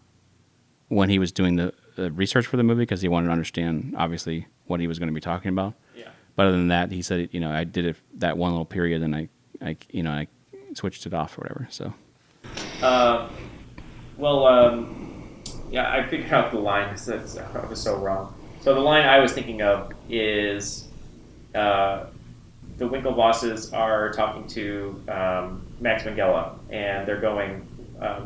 when he was doing the research for the movie because he wanted to understand, obviously, what he was going to be talking about. Yeah. But other than that, he said, I did it that one little period, and I switched it off or whatever. So. Yeah, I figured out the line because I was so wrong. So the line I was thinking of is the Winklevosses are talking to Max Minghella, and they're going,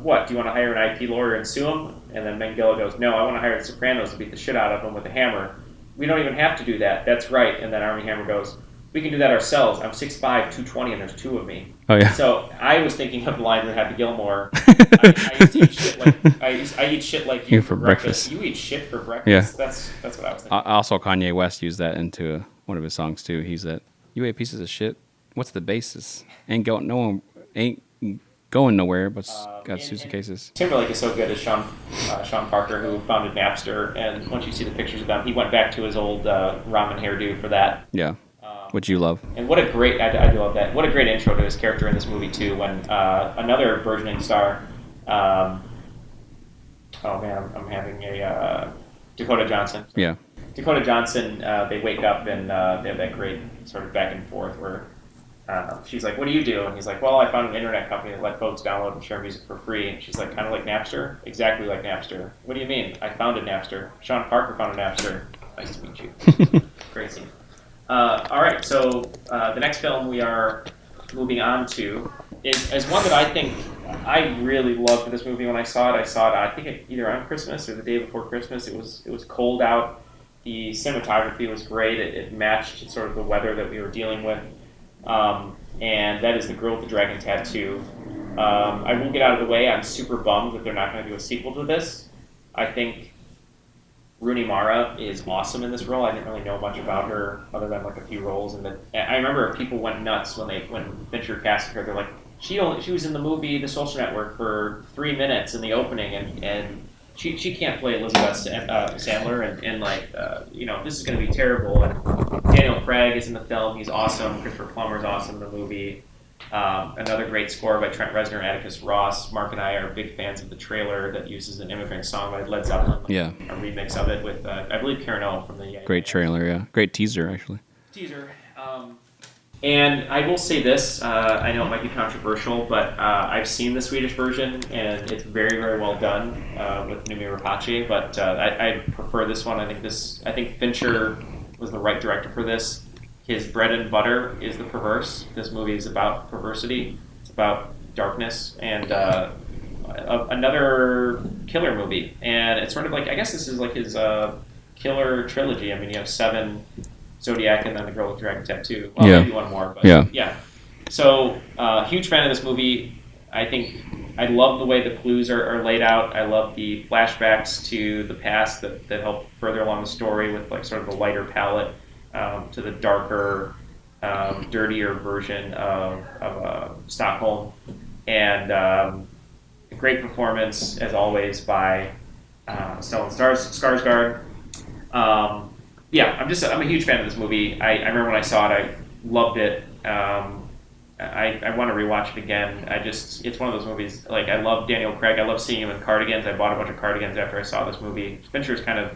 what, do you want to hire an IP lawyer and sue him? And then Minghella goes, no, I want to hire the Sopranos to beat the shit out of him with a hammer. We don't even have to do that. That's right. And then Armie Hammer goes, we can do that ourselves. I'm 6'5", 220, and there's two of me. Oh, yeah. So I was thinking of the line with Happy Gilmore. I eat shit like you for breakfast. You eat shit for breakfast. Yeah. That's what I was thinking. Also, Kanye West used that into one of his songs, too. He's that, you ate pieces of shit. What's the basis? Ain't going nowhere, but got Susan cases. Timberlake is so good as Sean Parker, who founded Napster, and once you see the pictures of them, he went back to his old ramen hairdo for that. Yeah, which you love. And what a great, I do love that. What a great intro to his character in this movie too. When another burgeoning star, I'm having a Dakota Johnson. Yeah. Dakota Johnson, they wake up and they have that great sort of back and forth where she's like, what do you do? And he's like, well, I found an internet company that let folks download and share music for free. And she's like, kind of like Napster? Exactly like Napster. What do you mean? I founded Napster. Sean Parker founded Napster. Nice to meet you. Crazy. All right, so the next film we are moving on to is one that I think I really loved this movie when I saw it. I think either on Christmas or the day before Christmas. It was cold out. The cinematography was great. It matched sort of the weather that we were dealing with. And that is The Girl with the Dragon Tattoo. I will get out of the way. I'm super bummed that they're not going to do a sequel to this. I think Rooney Mara is awesome in this role. I didn't really know much about her other than like a few roles. And I remember people went nuts when Fincher casted her. They're like, she was in the movie The Social Network for 3 minutes in the opening, and she can't play Elizabeth Sandler, and this is going to be terrible. And Daniel Craig is in the film. He's awesome. Christopher Plummer's awesome in the movie. Another great score by Trent Reznor and Atticus Ross. Mark and I are big fans of the trailer that uses an immigrant song by Led Zeppelin. Yeah. A remix of it with, I believe, Karen O from the... Great trailer, yeah. Great teaser, actually. And I will say this, I know it might be controversial, but I've seen the Swedish version, and it's very, very well done with Noomi Rapace, but I prefer this one. I think Fincher was the right director for this. His bread and butter is the perverse. This movie is about perversity. It's about darkness, and another killer movie. And it's sort of like, I guess this is like his killer trilogy. I mean, you have 7... Zodiac, and then The Girl with the Dragon Tattoo. Well, maybe one more, but yeah. So, huge fan of this movie. I love the way the clues are laid out. I love the flashbacks to the past that help further along the story with like sort of the lighter palette to the darker, dirtier version of Stockholm. And a great performance, as always, by Stellan Skarsgård. I'm a huge fan of this movie. I remember when I saw it, I loved it. I want to rewatch it again. It's one of those movies, like, I love Daniel Craig. I love seeing him in Cardigans. I bought a bunch of Cardigans after I saw this movie. Fincher's kind of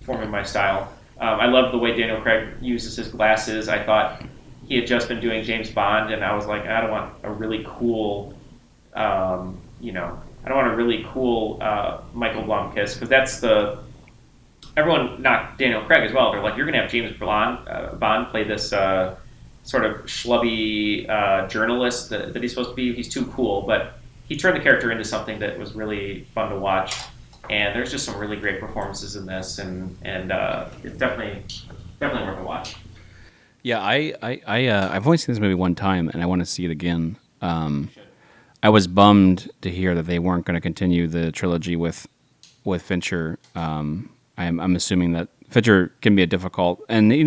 forming my style. I love the way Daniel Craig uses his glasses. I thought he had just been doing James Bond, and I was like, I don't want a really cool, Michael Blomkist, because that's the... Everyone knocked Daniel Craig as well. They're like, you're going to have James Bond play this sort of schlubby journalist that he's supposed to be. He's too cool. But he turned the character into something that was really fun to watch. And there's just some really great performances in this. And it's definitely worth a watch. Yeah, I've only seen this movie one time, and I want to see it again. I was bummed to hear that they weren't going to continue the trilogy with Fincher. I'm assuming that Fincher can be a difficult, and he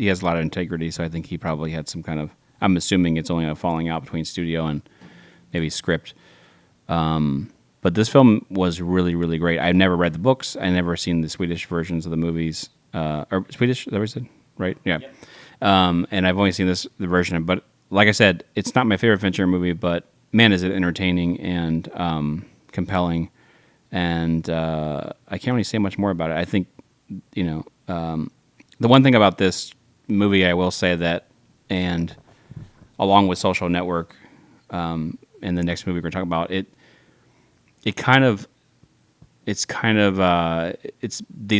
has a lot of integrity, so I think he probably had some kind of. I'm assuming it's only a falling out between studio and maybe script. But this film was really, really great. I've never read the books. I never seen the Swedish versions of the movies. Or Swedish, is that what I said? Right? Yeah. Yep. And I've only seen the version. But like I said, it's not my favorite Fincher movie, but man, is it entertaining and compelling. And I can't really say much more about it. I think, the one thing about this movie, I will say that, and along with Social Network, and the next movie we're talking about, these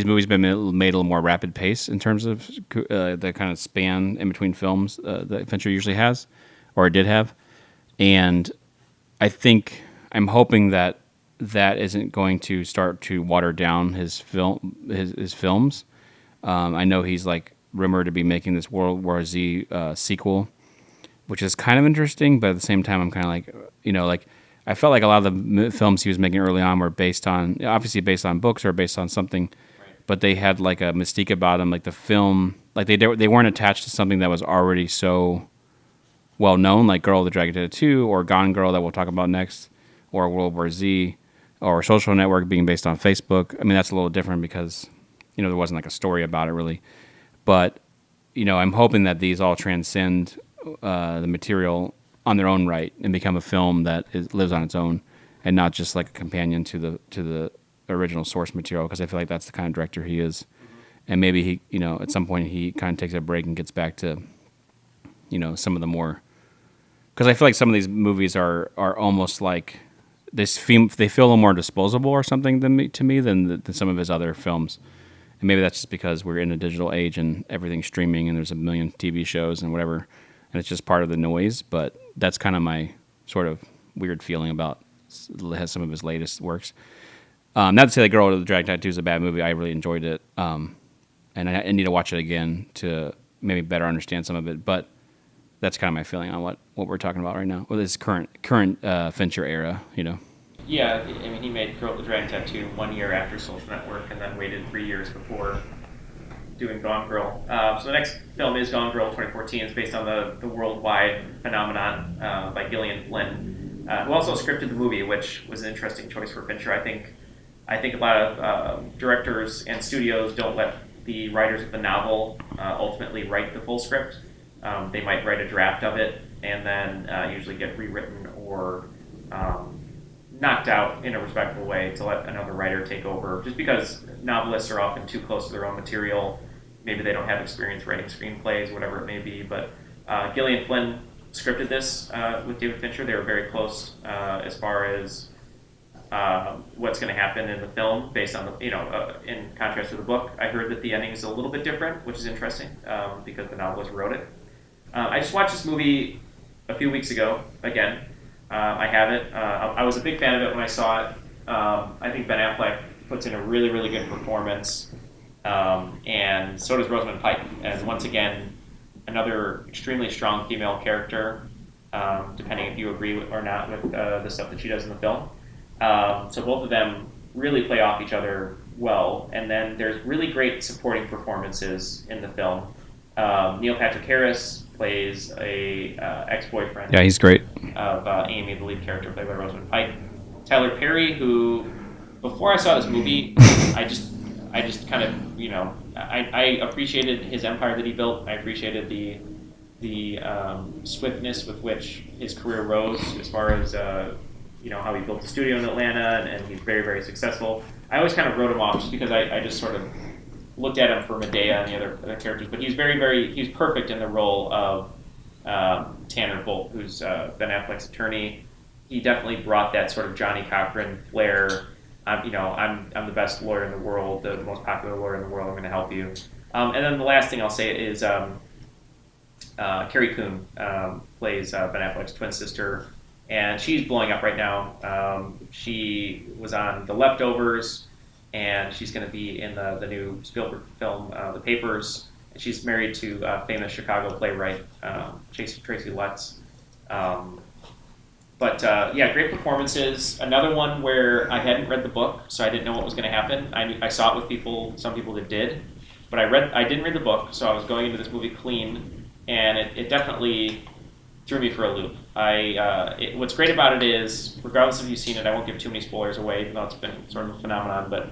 movies have been made a little more rapid pace in terms of the kind of span in between films that Fincher usually has, or did have, and I'm hoping that isn't going to start to water down his films. I know he's like rumored to be making this World War Z sequel, which is kind of interesting, but at the same time, I'm kind of like, I felt like a lot of the films he was making early on were obviously based on books or based on something, but they had like a mystique about them, like the film, like they weren't attached to something that was already so well known, like Girl with the Dragon Tattoo or Gone Girl that we'll talk about next, or World War Z, or Social Network being based on Facebook. I mean, that's a little different because, there wasn't like a story about it really. But, I'm hoping that these all transcend the material on their own right and become a film that lives on its own and not just like a companion to the original source material, because I feel like that's the kind of director he is. And maybe he, at some point he kind of takes a break and gets back to, some of the more... Because I feel like some of these movies are almost like... they feel a little more disposable or something to me than some of his other films. And maybe that's just because we're in a digital age and everything's streaming and there's a million TV shows and whatever, and it's just part of the noise. But that's kind of my sort of weird feeling about some of his latest works. Not to say that Girl with the Dragon Tattoo is a bad movie. I really enjoyed it, and I need to watch it again to maybe better understand some of it. But that's kind of my feeling on what we're talking about right now, with this current Fincher era, Yeah, I mean, he made Girl with the Dragon Tattoo 1 year after Social Network and then waited 3 years before doing Gone Girl. So the next film is Gone Girl 2014. It's based on the worldwide phenomenon by Gillian Flynn, who also scripted the movie, which was an interesting choice for Fincher. I think a lot of directors and studios don't let the writers of the novel ultimately write the full script. They might write a draft of it and then usually get rewritten or knocked out in a respectful way to let another writer take over, just because novelists are often too close to their own material. Maybe they don't have experience writing screenplays, whatever it may be. But Gillian Flynn scripted this with David Fincher. They were very close as far as what's going to happen in the film, based on in contrast to the book. I heard that the ending is a little bit different, which is interesting because the novelist wrote it. I just watched this movie a few weeks ago again. I have it. I was a big fan of it when I saw it. I think Ben Affleck puts in a really, really good performance, and so does Rosamund Pike. And once again, another extremely strong female character, depending if you agree with, or not with the stuff that she does in the film. So both of them really play off each other well. And then there's really great supporting performances in the film. Neil Patrick Harris plays a ex-boyfriend. Yeah, he's great. Of Amy, the lead character played by Rosamund Pike. Tyler Perry, who before I saw this movie, I just kind of I appreciated his empire that he built. I appreciated the swiftness with which his career rose, as far as how he built a studio in Atlanta, and he's very, very successful. I always kind of wrote him off just because I just sort of looked at him for Medea and the other characters, but he's he's perfect in the role of Tanner Bolt, who's Ben Affleck's attorney. He definitely brought that sort of Johnny Cochran flair. I'm the best lawyer in the world, the most popular lawyer in the world. I'm going to help you. And then the last thing I'll say is Carrie Coon plays Ben Affleck's twin sister, and she's blowing up right now. She was on The Leftovers, and she's going to be in the new Spielberg film, The Papers. And she's married to famous Chicago playwright Tracy Letts. Yeah, great performances. Another one where I hadn't read the book, so I didn't know what was going to happen. I saw it with some people that did, but I didn't read the book, so I was going into this movie clean, and it definitely threw me for a loop. What's great about it is, regardless if you've seen it, I won't give too many spoilers away, even though it's been sort of a phenomenon, but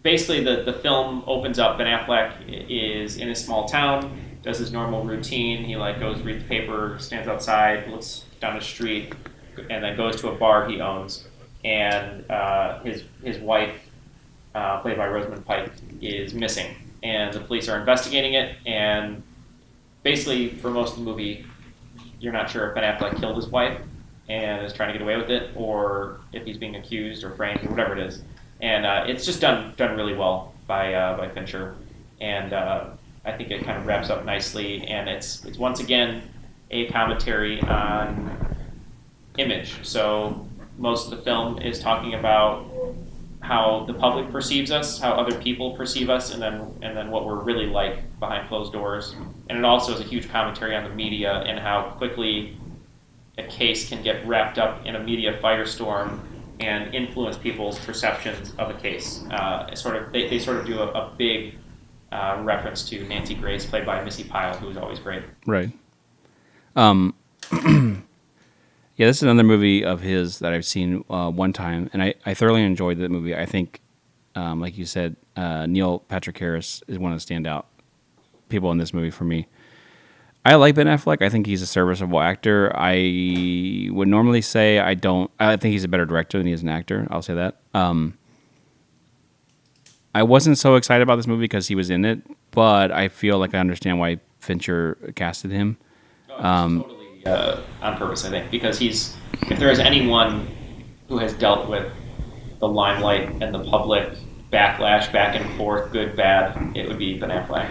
basically the film opens up. Ben Affleck is in a small town, does his normal routine. He goes, reads the paper, stands outside, looks down the street, and then goes to a bar he owns. And his wife, played by Rosamund Pike, is missing. And the police are investigating it, and basically for most of the movie, you're not sure if Ben Affleck killed his wife and is trying to get away with it, or if he's being accused or framed or whatever it is. And it's just done really well by Fincher, and I think it kind of wraps up nicely. And it's once again a commentary on image. So most of the film is talking about how the public perceives us, how other people perceive us, and then what we're really like behind closed doors. And it also is a huge commentary on the media and how quickly a case can get wrapped up in a media firestorm and influence people's perceptions of a case. They sort of do a big reference to Nancy Grace, played by Missy Pyle, who's always great. Right. Yeah, this is another movie of his that I've seen one time, and I thoroughly enjoyed that movie. I think, like you said, Neil Patrick Harris is one of the standout people in this movie for me. I like Ben Affleck. I think he's a serviceable actor. I would normally say I don't. I think he's a better director than he is an actor. I'll say that. I wasn't so excited about this movie because he was in it, but I feel like I understand why Fincher casted him. Totally on purpose, I think, because if there is anyone who has dealt with the limelight and the public backlash, back and forth, good, bad, it would be Ben Affleck.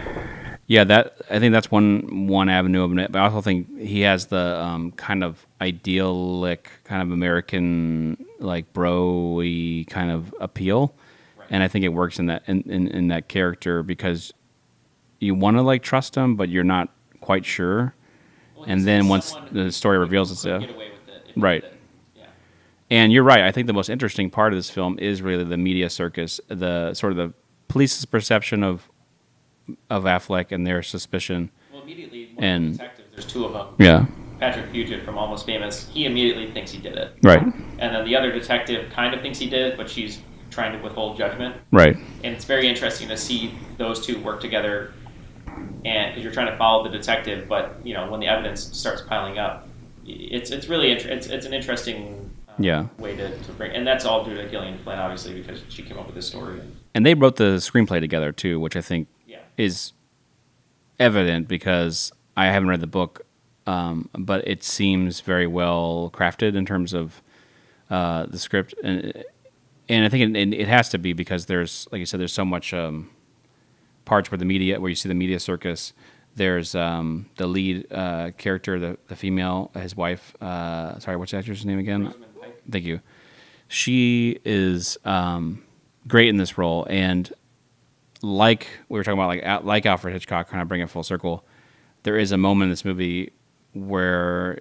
Yeah, I think that's one avenue of it, but I also think he has the kind of idyllic, kind of American, like bro-y kind of appeal, right. And I think it works in that in that character because you want to trust him, but you're not quite sure. Well, and then once the story reveals itself, right? Yeah. And you're right. I think the most interesting part of this film is really the media circus, the sort of the police's perception of Affleck and their suspicion. Well, immediately, one of the detectives, there's two of them. Yeah. Patrick Fugit from Almost Famous, he immediately thinks he did it. Right. And then the other detective kind of thinks he did it, but she's trying to withhold judgment. Right. And it's very interesting to see those two work together, and because you're trying to follow the detective, but when the evidence starts piling up, it's really it's an interesting way to bring, and that's all due to Gillian Flynn, obviously, because she came up with this story. And they wrote the screenplay together too, which I think is evident because I haven't read the book, but it seems very well crafted in terms of the script, and I think it has to be because there's, like you said, there's so much parts where you see the media circus. There's the lead character, the female, his wife. Sorry, what's the actress' name again? Rosamund Pike. Thank you. She is great in this role, and like we were talking about, like Alfred Hitchcock, kind of bring it full circle. There is a moment in this movie where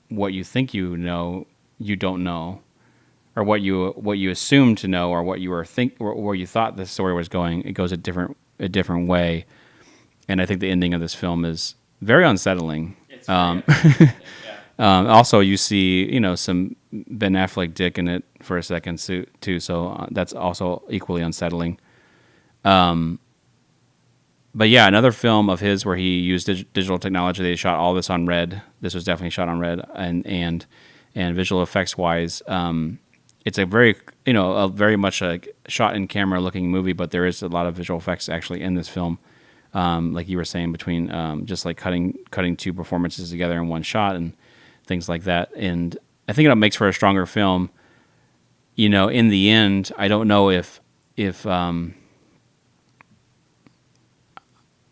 what you think you know, you don't know, or what you assume to know, or what you where you thought the story was going, it goes a different way. And I think the ending of this film is very unsettling. It's also, you see, some Ben Affleck dick in it for a second too, so that's also equally unsettling. But yeah, another film of his where he used digital technology. They shot all this on red. This was definitely shot on red, and visual effects wise, it's a very much a shot in camera looking movie. But there is a lot of visual effects actually in this film, like you were saying, between just like cutting two performances together in one shot and things like that. And I think it makes for a stronger film. In the end, I don't know if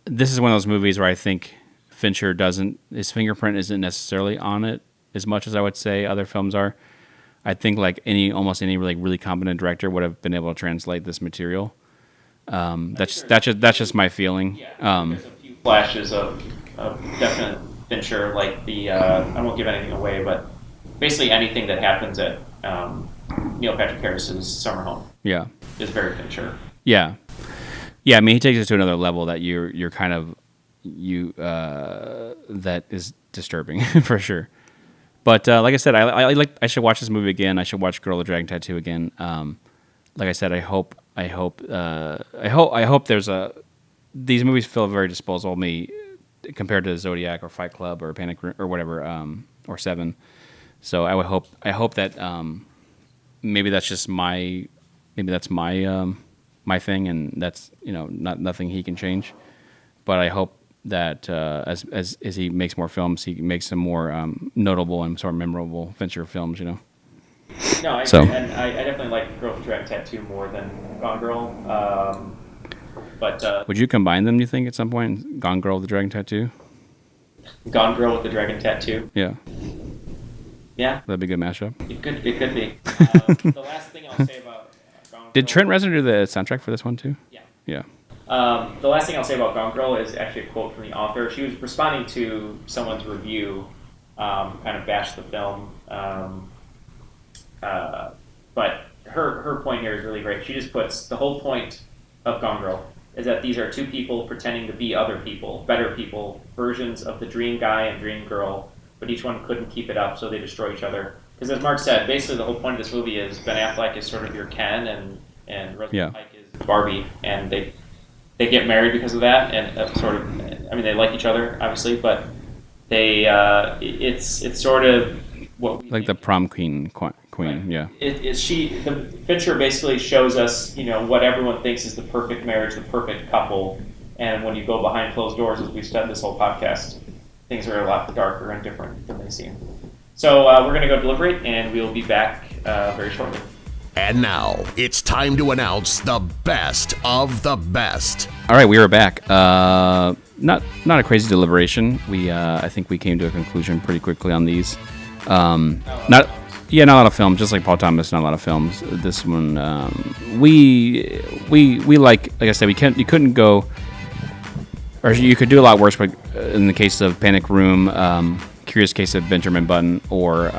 this is one of those movies where I think Fincher his fingerprint isn't necessarily on it as much as I would say other films are. I think almost any really competent director would have been able to translate this material. That's just my feeling. Yeah, there's a few flashes of definite Fincher, like I won't give anything away, but basically anything that happens at Neil Patrick Harris's summer home. Yeah, is very Fincher. Yeah. Yeah, I mean, he takes it to another level that you're kind of that is disturbing for sure. But like I said, I should watch this movie again. I should watch Girl with the Dragon Tattoo again. Like I said, I hope there's these movies feel very disposable to me compared to Zodiac or Fight Club or Panic Room or whatever, or Seven. So I hope that maybe that's my thing, and that's nothing he can change. But I hope that as he makes more films, he makes some more notable and sort of memorable Fincher films. No, I agree, and I definitely like Girl with the Dragon Tattoo more than Gone Girl. But would you combine them? Do you think at some point, Gone Girl with the Dragon Tattoo? Gone Girl with the Dragon Tattoo. Yeah. Yeah. That'd be a good mashup. It could be. The last thing I'll say about Gone Girl. Did Trent Reznor do the soundtrack for this one too? Yeah. Yeah. The last thing I'll say about Gone Girl is actually a quote from the author. She was responding to someone's review, kind of bashed the film. But her point here is really great. She just puts the whole point of Gone Girl is that these are two people pretending to be other people, better people, versions of the dream guy and dream girl, but each one couldn't keep it up, so they destroy each other. Because as Mark said, basically the whole point of this movie is Ben Affleck is sort of your Ken, and Rosamund Pike is Barbie, and they get married because of that, and they like each other, obviously, but they it's sort of what we like the prom queen, right. Yeah. Fincher basically shows us, what everyone thinks is the perfect marriage, the perfect couple, and when you go behind closed doors, as we've said this whole podcast, things are a lot darker and different than they seem. So we're going to go deliberate, and we'll be back very shortly. And now it's time to announce the best of the best. All right, we are back. Not a crazy deliberation. I think we came to a conclusion pretty quickly on these. Not a lot of films. Just like Paul Thomas, not a lot of films. This one, we like I said, you couldn't go, or you could do a lot worse. But in the case of Panic Room, Curious Case of Benjamin Button, or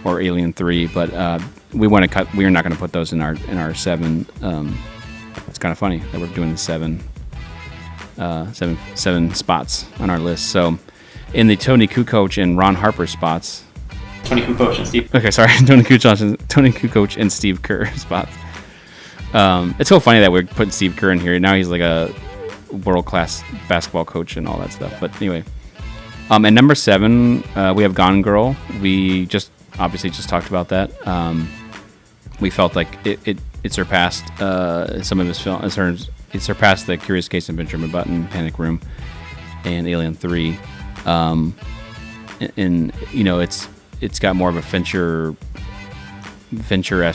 Alien 3, but we want to cut. We are not going to put those in our 7. It's kind of funny that we're doing the seven spots on our list. So, in the Tony Kukoc and Ron Harper spots. Tony Kukoc and Steve. Okay, sorry, Tony Kukoc and Steve Kerr spots. It's so funny that we're putting Steve Kerr in here. Now he's like a world-class basketball coach and all that stuff. But anyway, at number 7, we have Gone Girl. We obviously just talked about that. We felt like it surpassed some of his films. It surpassed the Curious Case of Benjamin Button, Panic Room, and Alien 3. And it's got more of a Fincher-esque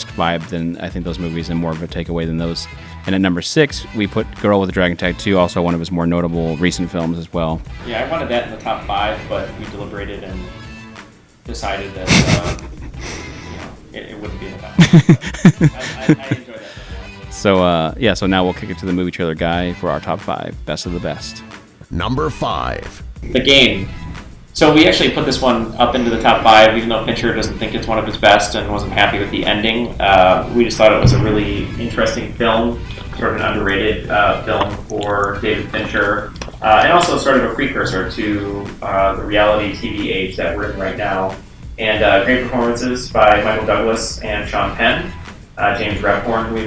vibe than I think those movies, and more of a takeaway than those. And at number 6, we put Girl with the Dragon Tattoo, also one of his more notable recent films as well. Yeah, I wanted that in the top 5, but we deliberated and decided that it wouldn't be in the top 5. I enjoyed that one. So now we'll kick it to the movie trailer guy for our top 5 best of the best. Number 5. The Game. So we actually put this one up into the top 5, even though Fincher doesn't think it's one of his best and wasn't happy with the ending. We just thought it was a really interesting film, sort of an underrated film for David Fincher, and also sort of a precursor to the reality TV age that we're in right now. And great performances by Michael Douglas and Sean Penn, James Rebhorn, who we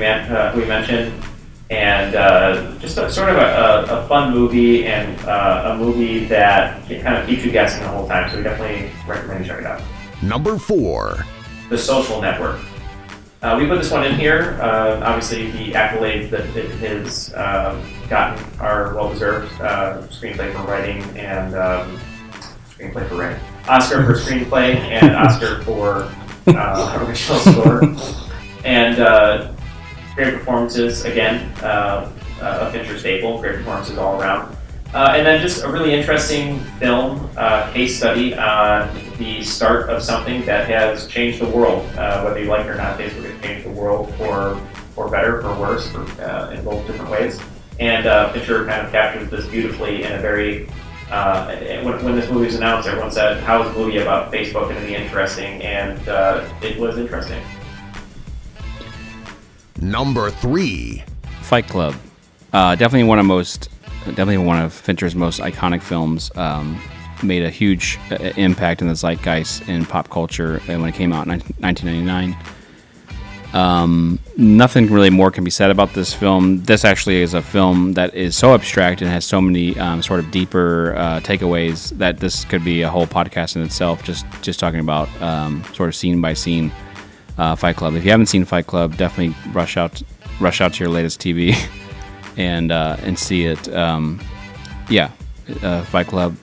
mentioned. And just a fun movie, and a movie that can kind of keep you guessing the whole time. So we definitely recommend you check it out. Number 4. The Social Network. We put this one in here. Obviously, the accolades that it has gotten are well-deserved. Screenplay for writing and Oscar for screenplay and Oscar for original score. And great performances, again, a Fincher staple, great performances all around. And then just a really interesting film, case study on the start of something that has changed the world. Whether you like it or not, Facebook has changed the world for better, for worse, in both different ways. And Fincher kind of captures this beautifully in a very, when this movie was announced, everyone said, how is a movie about Facebook going to be interesting? And it was interesting. Number 3. Fight Club. Definitely one of the most definitely one of Fincher's most iconic films. Made a huge impact in the zeitgeist in pop culture when it came out in 1999. Nothing really more can be said about this film. This actually is a film that is so abstract and has so many sort of deeper takeaways that this could be a whole podcast in itself, just talking about sort of scene by scene Fight Club. If you haven't seen Fight Club, definitely rush out to your latest TV and see it. Fight Club,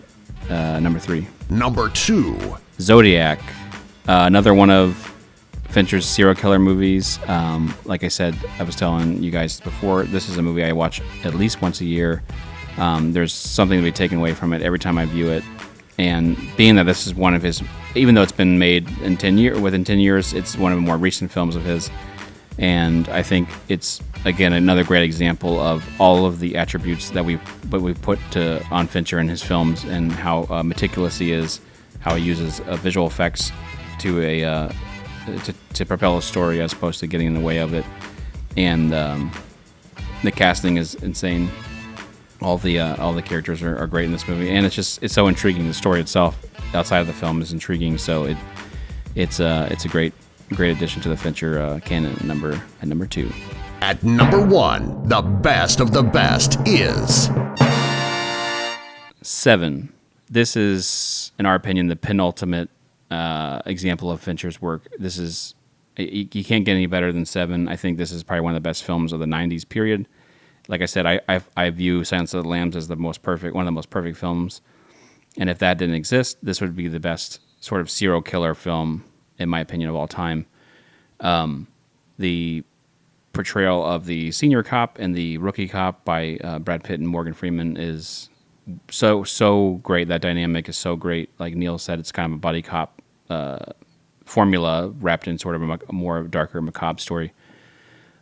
number 3. Number 2. Zodiac, another one of Fincher's serial killer movies. Like I said, I was telling you guys before, this is a movie I watch at least once a year. There's something to be taken away from it every time I view it. And being that this is one of his, even though it's been made within 10 years, it's one of the more recent films of his. And I think it's, again, another great example of all of the attributes that we put on Fincher in his films, and how meticulous he is, how he uses visual effects to propel a story as opposed to getting in the way of it. And the casting is insane. All the characters are great in this movie, and it's so intriguing. The story itself outside of the film is intriguing, so it's a great addition to the Fincher canon. Number 2. At number 1, the best of the best is 7. This is, in our opinion, the penultimate example of Fincher's work. This is, you can't get any better than 7. I think this is probably one of the best films of the 90s period. Like I said, I view Silence of the Lambs as one of the most perfect films. And if that didn't exist, this would be the best sort of serial killer film, in my opinion, of all time. The portrayal of the senior cop and the rookie cop by Brad Pitt and Morgan Freeman is so great. That dynamic is so great. Like Neal said, it's kind of a buddy cop formula wrapped in sort of a more darker, macabre story.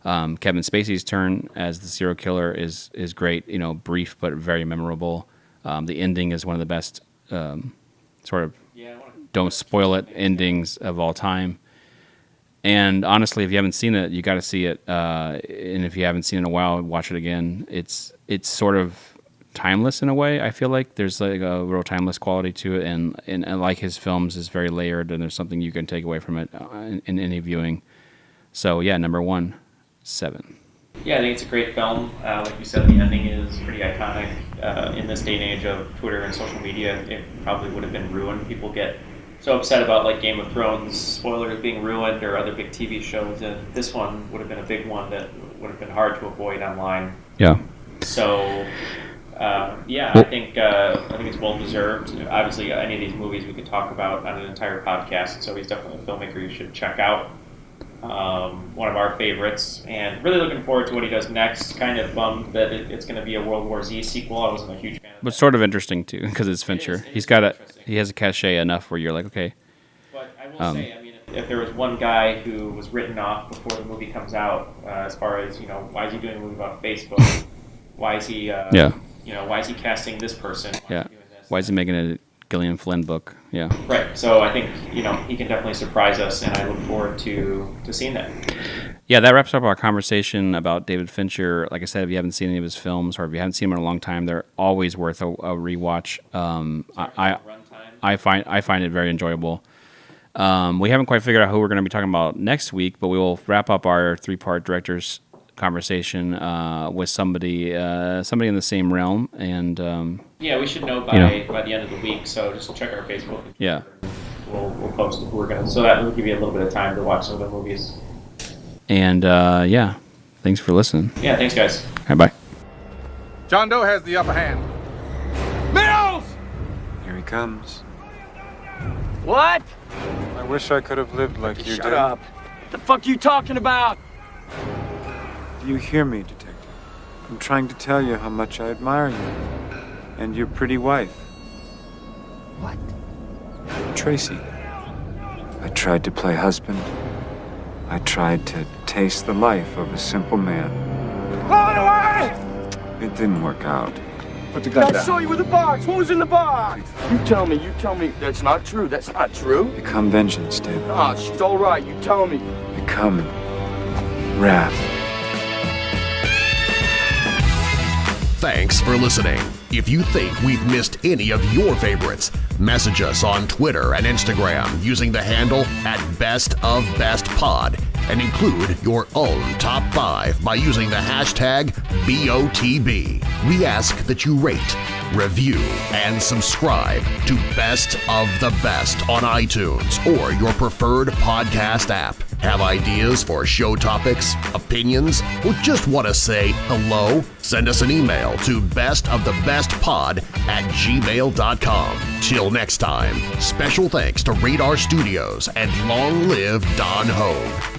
Kevin Spacey's turn as the serial killer is great. Brief but very memorable. The ending is one of the best sort of don't spoil it endings of all time. And honestly, if you haven't seen it, you got to see it. And if you haven't seen it in a while, watch it again. It's sort of timeless in a way. I feel like there's like a real timeless quality to it, and like his films is very layered, and there's something you can take away from it in any viewing. So yeah, number 1, 7. Yeah, I think it's a great film. Like you said, the ending is pretty iconic. In this day and age of Twitter and social media, it probably would have been ruined. People get so upset about like Game of Thrones spoilers being ruined or other big TV shows, and this one would have been a big one that would have been hard to avoid online. Yeah. So, I think it's well deserved. Obviously, any of these movies we could talk about on an entire podcast. So he's definitely a filmmaker you should check out. One of our favorites, and really looking forward to what he does next. Kind of bummed that it's going to be a World War Z sequel. I wasn't a huge fan of that. But sort of interesting too, because it's Fincher. He has a cachet enough where you're like, okay. But I will say, I mean, if there was one guy who was written off before the movie comes out, as far as why is he doing a movie about Facebook? Why is he why is he casting this person? Why is he making a Gillian Flynn book? Yeah. Right. So I think he can definitely surprise us, and I look forward to seeing that. Yeah, that wraps up our conversation about David Fincher. Like I said, if you haven't seen any of his films, or if you haven't seen them in a long time, they're always worth a rewatch. I find it very enjoyable. We haven't quite figured out who we're going to be talking about next week, but we will wrap up our 3-part director's conversation with somebody in the same realm, and we should know by the end of the week. So just check our Facebook. Yeah, we'll post who we're gonna. So that will give you a little bit of time to watch some of the movies. And thanks for listening. Yeah, thanks guys. All right, bye. John Doe has the upper hand. Mills! Here he comes. What? I wish I could have lived like you did. Shut up. What the fuck are you talking about? Do you hear me, Detective? I'm trying to tell you how much I admire you. And your pretty wife. What? Tracy. I tried to play husband. I tried to taste the life of a simple man. Blow it away! It didn't work out. Put the gun down. I saw you with the box. What was in the box? You tell me. That's not true. That's not true. Become vengeance, David. Ah, she's all right. You tell me. Become wrath. Thanks for listening. If you think we've missed any of your favorites, message us on Twitter and Instagram using the handle @bestofbestpod and include your own top 5 by using the hashtag BOTB. We ask that you rate, review, and subscribe to Best of the Best on iTunes or your preferred podcast app. Have ideas for show topics, opinions, or just want to say hello? Send us an email to bestofthebestpod@gmail.com. Till next time, special thanks to Radar Studios and long live Don Hogue.